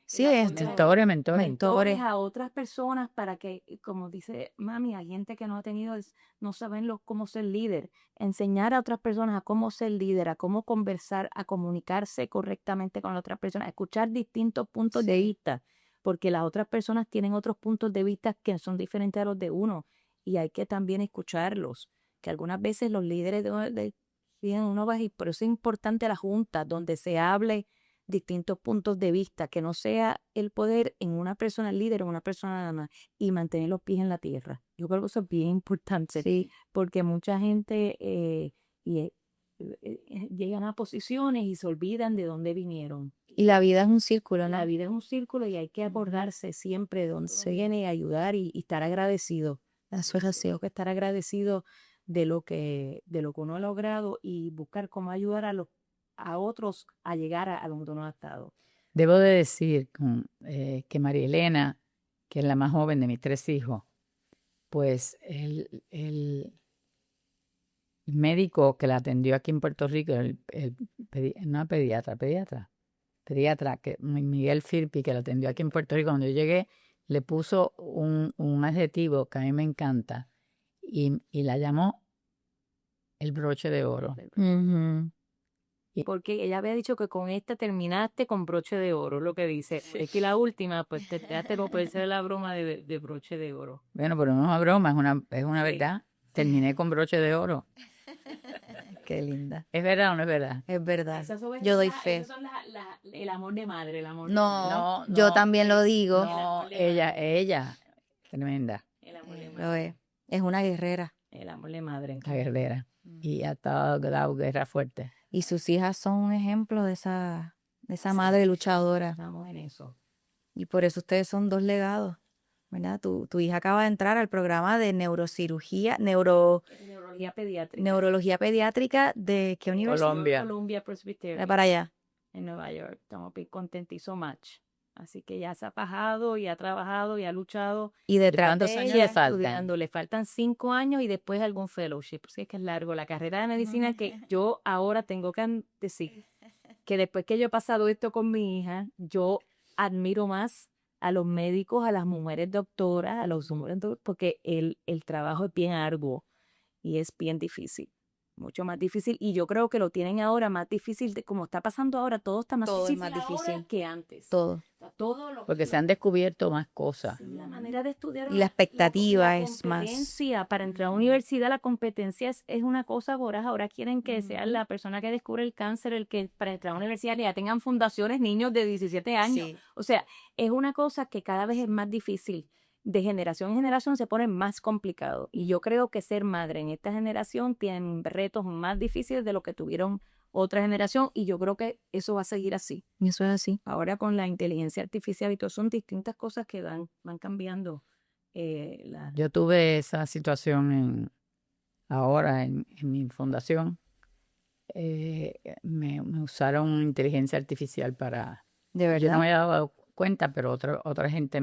Sí, mentores a otras personas para que, como dice mami, hay gente que no ha tenido, no saben cómo ser líder. Enseñar a otras personas a cómo ser líder, a cómo conversar, a comunicarse correctamente con otras personas, a escuchar distintos puntos de vista, porque las otras personas tienen otros puntos de vista que son diferentes a los de uno y hay que también escucharlos, que algunas veces los líderes tienen uno va, y por eso es importante la junta, donde se hable distintos puntos de vista, que no sea el poder en una persona líder o en una persona nada más, y mantener los pies en la tierra. Yo creo que eso es bien importante, Sí. porque mucha gente llegan a posiciones y se olvidan de dónde vinieron. Y la vida es un círculo, ¿no? La vida es un círculo y hay que acordarse siempre de dónde se viene y ayudar y estar agradecido. Eso es así. Tengo que estar agradecido de lo que uno ha logrado y buscar cómo ayudar a otros a llegar a donde uno ha estado. Debo de decir que María Elena, que es la más joven de mis 3 hijos, pues el médico que la atendió aquí en Puerto Rico, una pediatra, que Miguel Firpi, que la atendió aquí en Puerto Rico, cuando yo llegué, le puso un adjetivo que a mí me encanta y la llamó el broche de oro. Ujú. Porque ella había dicho que con esta terminaste con broche de oro, lo que dice. Sí. Es que la última, pues te daste como puede ser la broma de broche de oro. Bueno, pero no es una broma, es una Sí. verdad. Terminé con broche de oro. Qué linda. ¿Es verdad o no es verdad? Es verdad. Esas son Yo doy las- fe. esas son el amor de madre, el amor de No, madre. yo también lo digo. No, El amor de madre. ella, tremenda, El amor de Lo madre. es una guerrera. El amor de madre. la guerrera. Y ha dado guerra fuerte. Y sus hijas son un ejemplo de esa Sí. madre luchadora. Estamos en eso. Y por eso ustedes son dos legados, ¿verdad? Tu hija acaba de entrar al programa de neurocirugía, Neurología pediátrica. neurología pediátrica de ¿qué universidad? Colombia. Columbia Presbyterian. Era para allá. En Nueva York. Estamos bien contentos y so much. Así que ya se ha fajado y ha trabajado y ha luchado Y detrás ¿Cuántos de años ella, le faltan? estudiando. Le faltan 5 años y después algún fellowship. Así que es largo. La carrera de medicina que yo ahora tengo que decir que después que yo he pasado esto con mi hija, yo admiro más a los médicos, a las mujeres doctoras, a los hombres doctores, porque el trabajo es bien arduo y es bien difícil. Mucho más difícil, y yo creo que lo tienen ahora más difícil, como está pasando ahora, todo está más Todo es difícil más ahora difícil. que antes. todo. Todo lo Porque se han descubierto más cosas. Sí, la manera de estudiar. Y la expectativa la es más. competencia para entrar a la universidad, la competencia es una cosa voraz. Ahora quieren que sea la persona que descubre el cáncer, el que para entrar a la universidad ya tengan fundaciones niños de 17 años. Sí. O sea, es una cosa que cada vez es más difícil. De generación en generación se pone más complicado. Y yo creo que ser madre en esta generación tiene retos más difíciles de lo que tuvieron otra generación, y yo creo que eso va a seguir así. Y eso es así. Ahora con la inteligencia artificial y todo, son distintas cosas que van cambiando. Yo tuve esa situación ahora en mi fundación. Me usaron inteligencia artificial para... De Yo no verdad. me había dado cuenta, pero otra gente O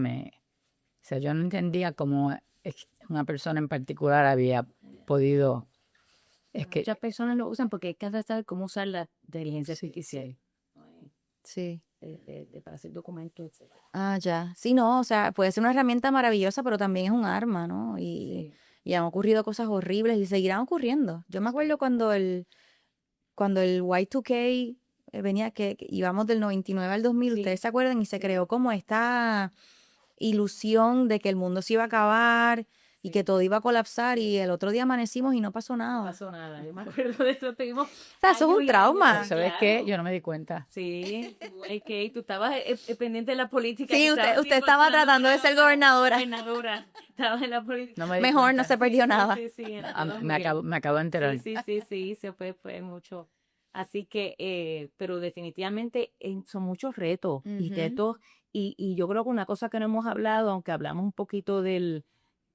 sea, yo no entendía cómo una persona en particular había podido... Es que... Muchas personas lo usan porque hay que saber cómo usar la inteligencia Sí, artificial Sí. para hacer documentos, etc. Ah, ya. Sí, no, o sea, puede ser una herramienta maravillosa, pero también es un arma, ¿no? Y han ocurrido cosas horribles y seguirán ocurriendo. Yo me acuerdo cuando el Y2K venía, que íbamos del 99 al 2000, Sí. ¿ustedes se acuerdan? Y se creó como esta ilusión de que el mundo se iba a acabar y que todo iba a colapsar, y el otro día amanecimos y no pasó No nada. pasó nada. Yo me acuerdo de eso. Tuvimos O sea, eso es años un y trauma. años, ¿Sabes claro. qué? Yo no me di cuenta. Sí, tú estabas pendiente de la política. Sí, tú estabas usted estaba tratando de ser gobernadora. Estabas en la política. No me di Mejor, cuenta. no se perdió nada. Sí, sí, Me acabo de enterar. Sí, se fue mucho. Así que, pero definitivamente son muchos retos y Ujú. retos, y yo creo que una cosa que no hemos hablado, aunque hablamos un poquito de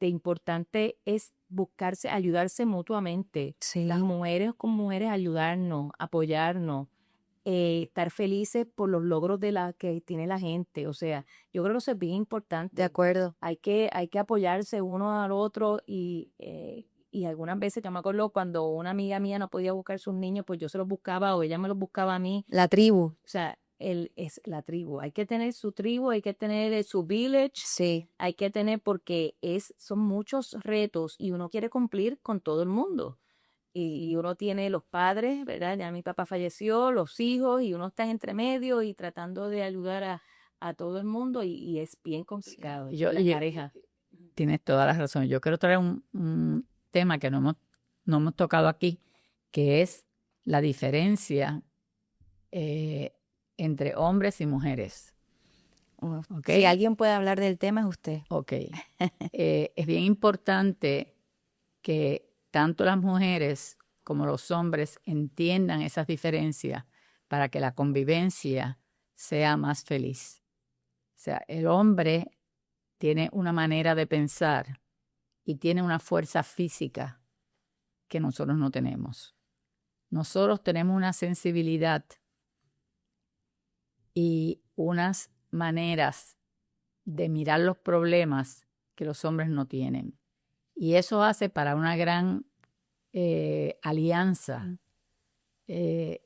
importante, es buscarse, ayudarse mutuamente. Sí. Las mujeres con mujeres, ayudarnos, apoyarnos, estar felices por los logros que tiene la gente. O sea, yo creo que eso es bien importante. De acuerdo. Hay que apoyarse uno al otro, y algunas veces yo me acuerdo cuando una amiga mía no podía buscar sus niños, pues yo se los buscaba o ella me los buscaba a mí. La tribu. O sea, es la tribu. Hay que tener su tribu, hay que tener su village, Sí. hay que tener, porque son muchos retos y uno quiere cumplir con todo el mundo. Y uno tiene los padres, ¿verdad? Ya mi papá falleció, los hijos, y uno está entre medio y tratando de ayudar a todo el mundo, y es bien complicado. Y la pareja. Tienes toda la razón. Yo quiero traer un tema que no hemos tocado aquí, que es la diferencia entre hombres y mujeres. ¿Ok? Si alguien puede hablar del tema es usted. Ok. Es bien importante que tanto las mujeres como los hombres entiendan esas diferencias para que la convivencia sea más feliz. O sea, el hombre tiene una manera de pensar y tiene una fuerza física que nosotros no tenemos. Nosotros tenemos una sensibilidad y unas maneras de mirar los problemas que los hombres no tienen. Y eso hace para una gran alianza que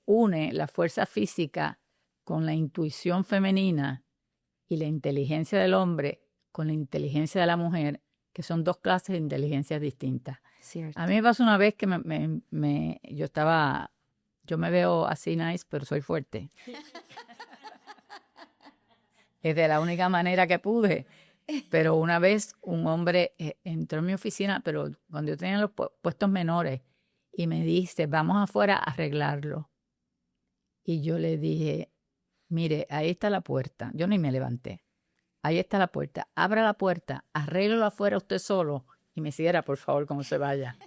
une la fuerza física con la intuición femenina, y la inteligencia del hombre con la inteligencia de la mujer, que son dos clases de inteligencias distintas. Cierto. A mí me pasó una vez que yo me veo así nice, pero soy fuerte. Es de la única manera que pude. Pero una vez un hombre entró en mi oficina, pero cuando yo tenía los puestos menores, y me dice, vamos afuera a arreglarlo. Y yo le dije, mire, ahí está la puerta. Yo ni me levanté. Ahí está la puerta. Abra la puerta, arréglalo afuera usted solo y me cierra, por favor, cuando se vaya.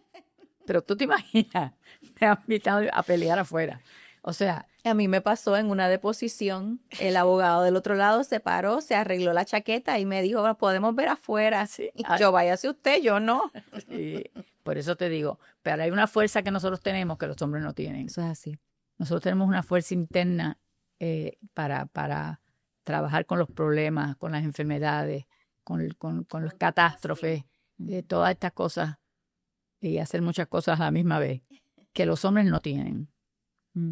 Pero tú te imaginas, me han invitado a pelear afuera. O sea, A mí me pasó en una deposición, el abogado del otro lado se paró, se arregló la chaqueta y me dijo, "Bueno, podemos ver afuera." sí, Y yo, váyase usted, yo no. sí, por eso te digo, pero hay una fuerza que nosotros tenemos que los hombres no tienen. Eso es así. Nosotros tenemos una fuerza interna para trabajar con los problemas, con las enfermedades, con las catástrofes, de todas estas cosas y hacer muchas cosas a la misma vez que los hombres no tienen.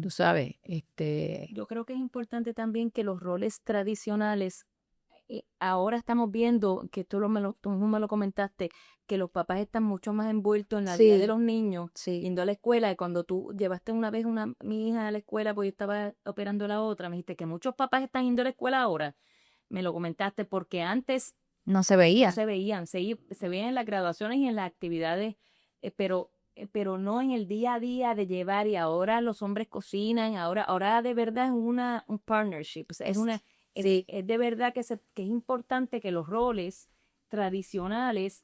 Tú sabes, Yo creo que es importante también que los roles tradicionales, ahora estamos viendo, que tú mismo me lo comentaste, que los papás están mucho más envueltos en la vida Sí. de los niños, Sí. yendo a la escuela, y cuando tú llevaste una vez mi hija a la escuela, pues yo estaba operando a la otra, me dijiste que muchos papás están yendo a la escuela ahora, me lo comentaste, porque antes No se veía. no se veían, se veían en las graduaciones y en las actividades, pero no en el día a día de llevar, y ahora los hombres cocinan, ahora de verdad es un partnership, o sea, Sí. es de verdad que es importante que los roles tradicionales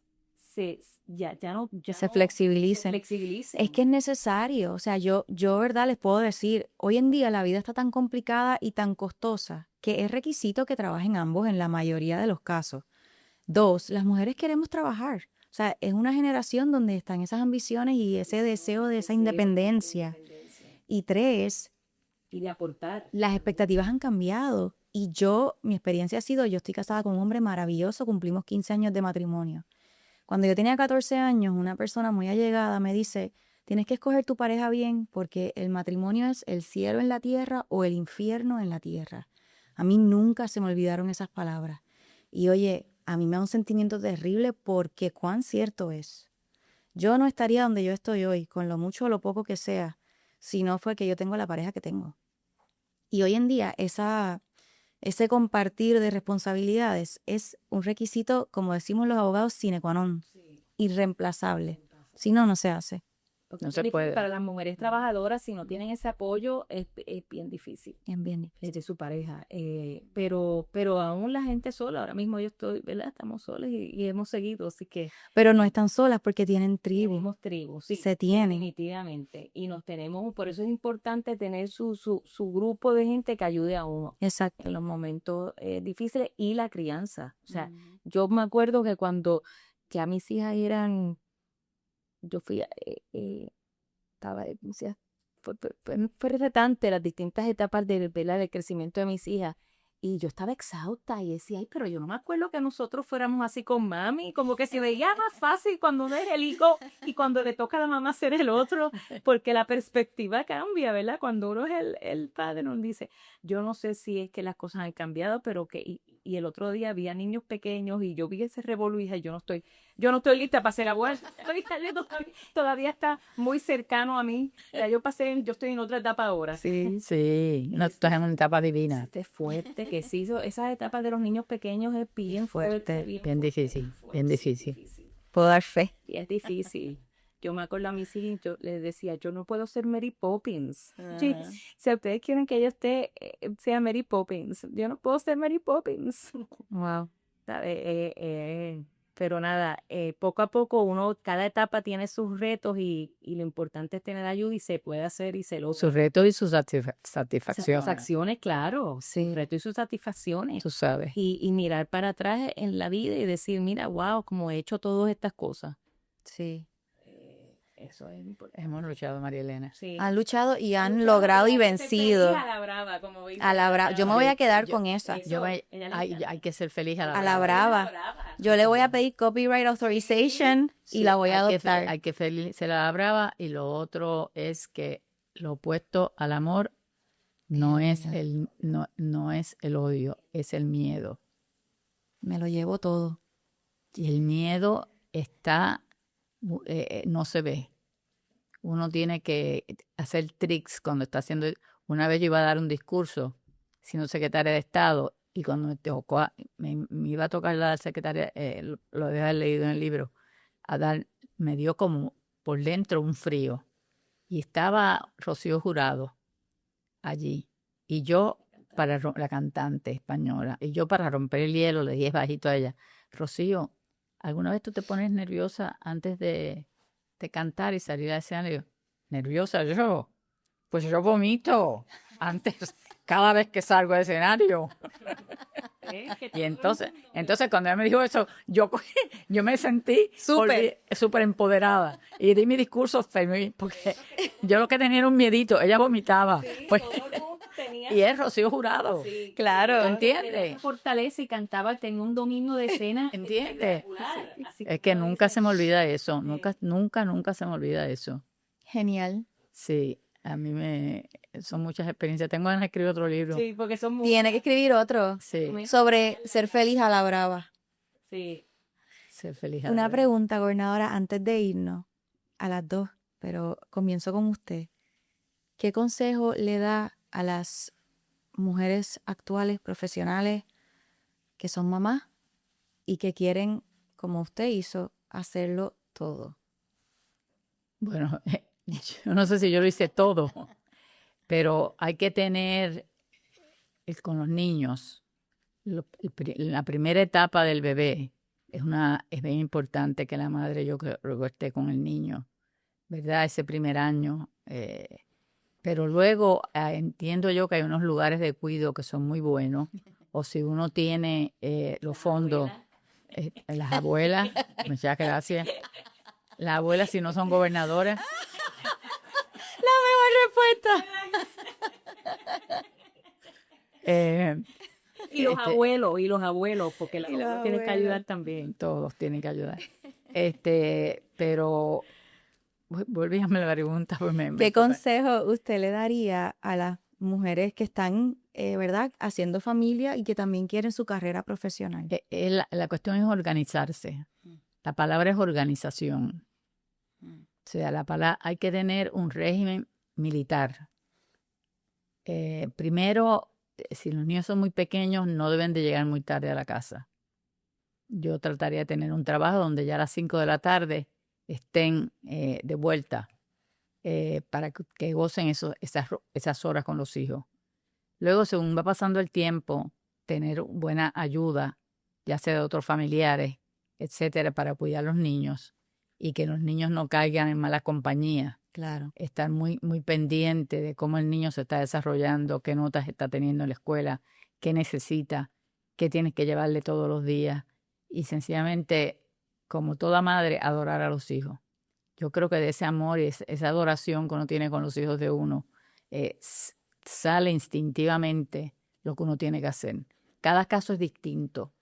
ya Se no flexibilicen. flexibilicen. Es que es necesario. O sea, yo, verdad, les puedo decir, hoy en día la vida está tan complicada y tan costosa que es requisito que trabajen ambos en la mayoría de los casos. 2, las mujeres queremos trabajar. O sea, es una generación donde están esas ambiciones y ese deseo de esa independencia. Y 3, Y de aportar. las expectativas han cambiado. Y mi experiencia ha sido, yo estoy casada con un hombre maravilloso, cumplimos 15 años de matrimonio. Cuando yo tenía 14 años, una persona muy allegada me dice, tienes que escoger tu pareja bien porque el matrimonio es el cielo en la tierra o el infierno en la tierra. A mí nunca se me olvidaron esas palabras. Y oye, a mí me da un sentimiento terrible porque cuán cierto es. Yo no estaría donde yo estoy hoy, con lo mucho o lo poco que sea, si no fue que yo tengo la pareja que tengo. Y hoy en día ese compartir de responsabilidades es un requisito, como decimos los abogados, sine qua non, irreemplazable. Si no, no se hace. Porque No es se difícil puede. para las mujeres trabajadoras, si no tienen ese apoyo, es bien difícil. Es bien difícil. De su pareja. Pero aún la gente sola, ahora mismo yo estoy, ¿verdad? Estamos solos y hemos seguido, así que Pero no están solas porque tienen tribu. tenemos tribus, sí, Se tienen. definitivamente. Y nos tenemos, por eso es importante tener su grupo de gente que ayude a uno Exacto. en los momentos difíciles, y la crianza. O sea, yo me acuerdo que cuando ya mis hijas yo fui, estaba, fue retante las distintas etapas ¿verdad? Del crecimiento de mis hijas. Y yo estaba exhausta y decía, ay, pero yo no me acuerdo que nosotros fuéramos así con mami, como que se veía más fácil cuando uno es el hijo y cuando le toca a la mamá ser el otro, porque la perspectiva cambia, ¿verdad? Cuando uno es el padre, uno dice, yo no sé si es que las cosas han cambiado, pero y el otro día había niños pequeños y yo vi ese revolú y dije, yo no estoy lista para ser abuela, todavía está muy cercano a mí, ya yo estoy en otra etapa ahora. Sí, no, estás en una etapa divina. Es fuerte, que sí, esas etapas de los niños pequeños es bien fuerte, Bien difícil, bien difícil. Puedo dar fe. Y es difícil. Yo me acuerdo a mis hijas, yo les decía, yo no puedo ser Mary Poppins. Sí, si ustedes quieren que yo sea Mary Poppins, yo no puedo ser Mary Poppins. Wow. Pero nada, poco a poco cada etapa tiene sus retos y lo importante es tener ayuda y se puede hacer y se logra. Sus retos y sus satisfacciones. Satisfacciones, claro. Sí. Sus retos y sus satisfacciones. Tú sabes. Y mirar para atrás en la vida y decir, mira, wow, como he hecho todas estas cosas. Sí. Eso es importante. Hemos luchado, María Elena. Sí. Han luchado y han logrado y vencido. A la brava, como dice. A la brava. Yo me voy a quedar Yo- con esa. Hay que ser feliz a la A la brava. brava. Yo le voy a pedir copyright authorization y Sí, la voy a hay que adoptar. hay que ser a la brava, y lo otro es que lo opuesto al amor no es el odio, es el miedo. me lo llevo todo. Y el miedo está, no se ve. Uno tiene que hacer tricks cuando está haciendo. Una vez yo iba a dar un discurso, siendo secretaria de Estado, y cuando me tocó, me iba a tocar la secretaria, lo había leído en el libro, me dio como por dentro un frío. Y estaba Rocío Jurado allí. Y yo, la cantante española, y yo para romper el hielo le dije bajito a ella, Rocío, ¿alguna vez tú te pones nerviosa antes de cantar y salir a escenario? ¿Nerviosa yo? Pues yo vomito antes, cada vez que salgo al escenario. Y entonces cuando ella me dijo eso, yo me sentí súper empoderada. Y di mi discurso feliz, porque yo lo que tenía era un miedito. Ella vomitaba. Sí, Pues, todo el mundo tenía... y es Rocío Jurado. Sí, Claro. ¿Entiendes? Fortaleza y cantaba, tenía un dominio de escena. ¿Entiendes? espectacular. Sí, Es que nunca se me olvida eso. Nunca se me olvida eso. Genial. Sí, son muchas experiencias. Tengo ganas de escribir otro libro. Sí, porque son muy... Tiene que escribir otro Sí, sobre ser feliz a la brava. Sí. ser feliz. Una pregunta, gobernadora, antes de irnos a las dos, pero comienzo con usted. ¿Qué consejo le da a las mujeres actuales, profesionales, que son mamás y que quieren, como usted hizo, hacerlo todo? Bueno, yo no sé si yo lo hice todo, pero hay que tener con los niños, la primera etapa del bebé es bien importante que la madre yo creo que esté con el niño, ¿verdad? Ese primer año. Pero luego entiendo yo que hay unos lugares de cuidado que son muy buenos, o si uno tiene los fondos, las abuelas, muchas gracias. Las abuelas si no son gobernadoras. La mejor respuesta. Y los abuelos, porque la abuela tiene que ayudar también. Todos tienen que ayudar. Pero volvíame la pregunta. Pues ¿Qué consejo usted le daría a las mujeres que están, verdad, haciendo familia y que también quieren su carrera profesional? La cuestión es organizarse. La palabra es organización. O sea, hay que tener un régimen militar. Primero, si los niños son muy pequeños, no deben de llegar muy tarde a la casa. Yo trataría de tener un trabajo donde ya a las 5 de la tarde estén de vuelta para que gocen esas horas con los hijos. Luego, según va pasando el tiempo, tener buena ayuda, ya sea de otros familiares, etcétera, para cuidar a los niños y que los niños no caigan en mala compañía. Claro. Estar muy, muy pendiente de cómo el niño se está desarrollando, qué notas está teniendo en la escuela, qué necesita, qué tienes que llevarle todos los días. Y sencillamente, como toda madre, adorar a los hijos. Yo creo que de ese amor y esa adoración que uno tiene con los hijos de uno, sale instintivamente lo que uno tiene que hacer. Cada caso es distinto.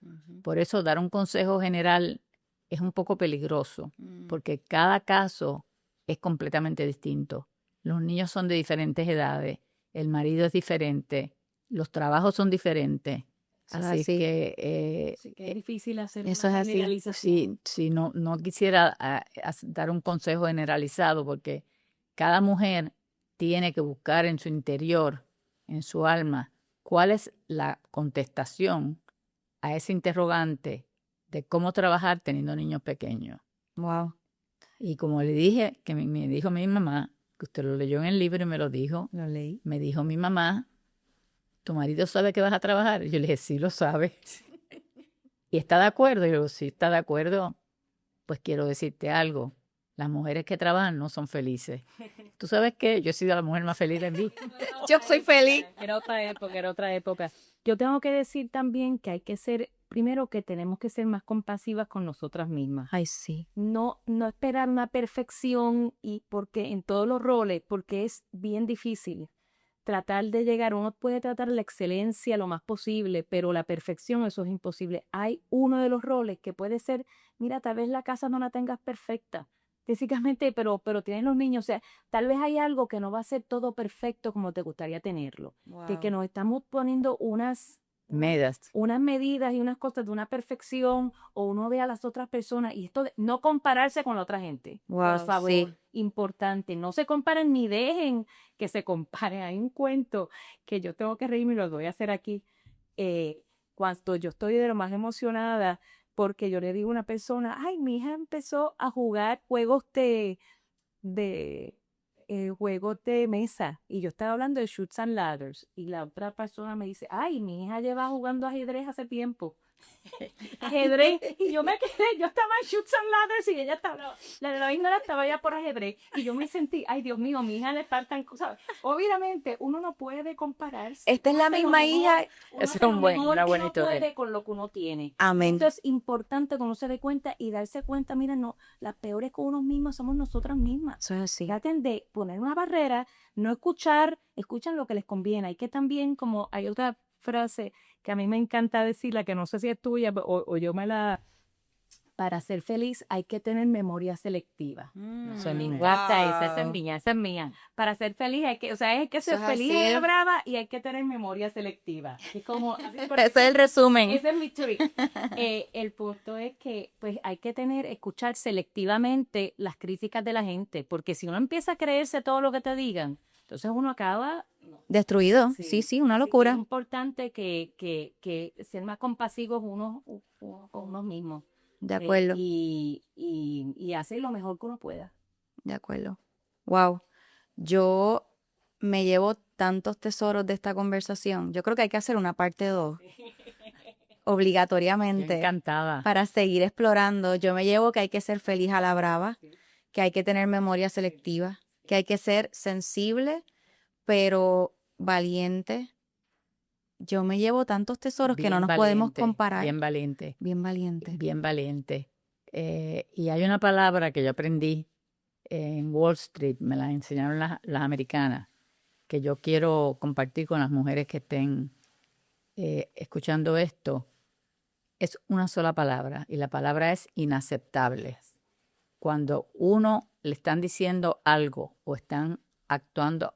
Por eso dar un consejo general es un poco peligroso, porque cada caso es completamente distinto. Los niños son de diferentes edades, el marido es diferente, los trabajos son diferentes. Así que es difícil hacer eso una es así. generalización. Sí, no quisiera dar un consejo generalizado, porque cada mujer tiene que buscar en su interior, en su alma, cuál es la contestación a ese interrogante de cómo trabajar teniendo niños pequeños. Wow. Y como le dije, que me dijo mi mamá, que usted lo leyó en el libro y me lo dijo, Lo leí. me dijo mi mamá, ¿tu marido sabe que vas a trabajar? Y yo le dije, sí, lo sabe. ¿Y está de acuerdo? Y yo le digo, sí, está de acuerdo. Pues quiero decirte algo. Las mujeres que trabajan no son felices. ¿Tú sabes qué? Yo he sido la mujer más feliz de mí. Yo soy feliz. Era otra época. Yo tengo que decir también que hay que ser, primero que tenemos que ser más compasivas con nosotras mismas. Ay, sí. No esperar una perfección y porque en todos los roles, porque es bien difícil tratar de llegar. Uno puede tratar la excelencia lo más posible, pero la perfección, eso es imposible. Hay uno de los roles que puede ser, mira, tal vez la casa no la tengas perfecta, físicamente, pero tienes los niños, o sea, tal vez hay algo que no va a ser todo perfecto como te gustaría tenerlo. Wow. Que nos estamos poniendo unas unas medidas y unas cosas de una perfección, o uno ve a las otras personas, y esto de no compararse con la otra gente. Wow, Por favor, sí. importante. No se comparen ni dejen que se comparen. Hay un cuento que yo tengo que reírme y lo voy a hacer aquí. Cuando yo estoy de lo más emocionada, porque yo le digo a una persona, ay, mi hija empezó a jugar de juegos de mesa, y yo estaba hablando de Shoots and Ladders, y la otra persona me dice, ay, mi hija lleva jugando ajedrez hace tiempo. Ajedrez, y yo me quedé, yo estaba en Shoots and Ladders y ella estaba, la de la Ignora estaba ya por ajedrez, y yo me sentí, ay, Dios mío, a mi hija le faltan cosas. Obviamente uno no puede compararse. Esta es la misma hija. Eso es una buena Uno historia. puede con lo que uno tiene. Amén. Esto es importante que uno se dé cuenta y darse cuenta, mira, no, las peores con uno mismos somos nosotras mismas. Eso es así. Traten de poner una barrera, no escuchan lo que les conviene. Hay que también, como hay otra frase que a mí me encanta decirla, que no sé si es tuya o yo me la... Para ser feliz hay que tener memoria selectiva. Eso me encanta, esa es mía. Para ser feliz hay que, o sea, hay que ser Eso es feliz así. y brava, y hay que tener memoria selectiva. Es como, Ese es el resumen. ese es mi trick. El punto es que pues hay que escuchar selectivamente las críticas de la gente, porque si uno empieza a creerse todo lo que te digan, entonces uno acaba... Destruido. Sí, una Así que locura. es importante que ser más compasivos unos con unos mismos. De acuerdo. Y hacer lo mejor que uno pueda. De acuerdo. Wow. Yo me llevo tantos tesoros de esta conversación. Yo creo que hay que hacer una parte 2. Obligatoriamente. Encantada. Para seguir explorando. Yo me llevo que hay que ser feliz a la brava, que hay que tener memoria selectiva, que hay que ser sensible, pero valiente. Yo me llevo tantos tesoros que no nos podemos comparar. Bien valiente. Bien valiente. Bien valiente. Y hay una palabra que yo aprendí en Wall Street, me la enseñaron las americanas, que yo quiero compartir con las mujeres que estén escuchando esto. Es una sola palabra, y la palabra es inaceptable. Cuando uno le están diciendo algo o están actuando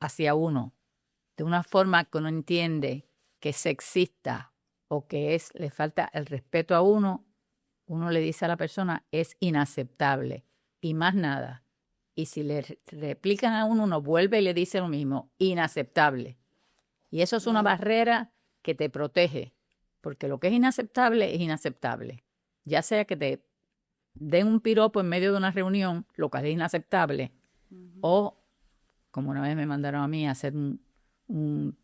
hacia uno de una forma que uno entiende que es sexista o que le falta el respeto a uno le dice a la persona, es inaceptable, y más nada. Y si le replican a uno vuelve y le dice lo mismo, inaceptable. Y eso es una barrera que te protege, porque lo que es inaceptable. Ya sea que te den un piropo en medio de una reunión, lo cual es inaceptable, o, como una vez me mandaron a mí a hacer tú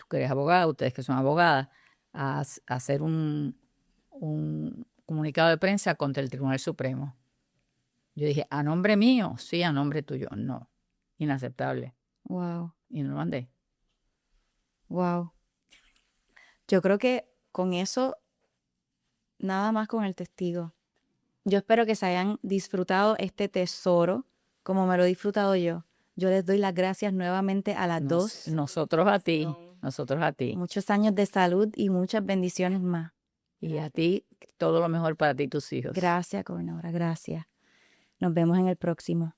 que eres abogada, ustedes que son abogadas, a hacer un comunicado de prensa contra el Tribunal Supremo. Yo dije, ¿a nombre mío? Sí, a nombre tuyo. No, inaceptable. Wow. Y no lo mandé. Wow. Yo creo que con eso, nada más con el testigo. Yo espero que se hayan disfrutado este tesoro como me lo he disfrutado yo. Yo les doy las gracias nuevamente a las dos. Nosotros a ti. Muchos años de salud y muchas bendiciones más. Y a ti, todo lo mejor para ti y tus hijos. Gracias, gobernadora, gracias. Nos vemos en el próximo.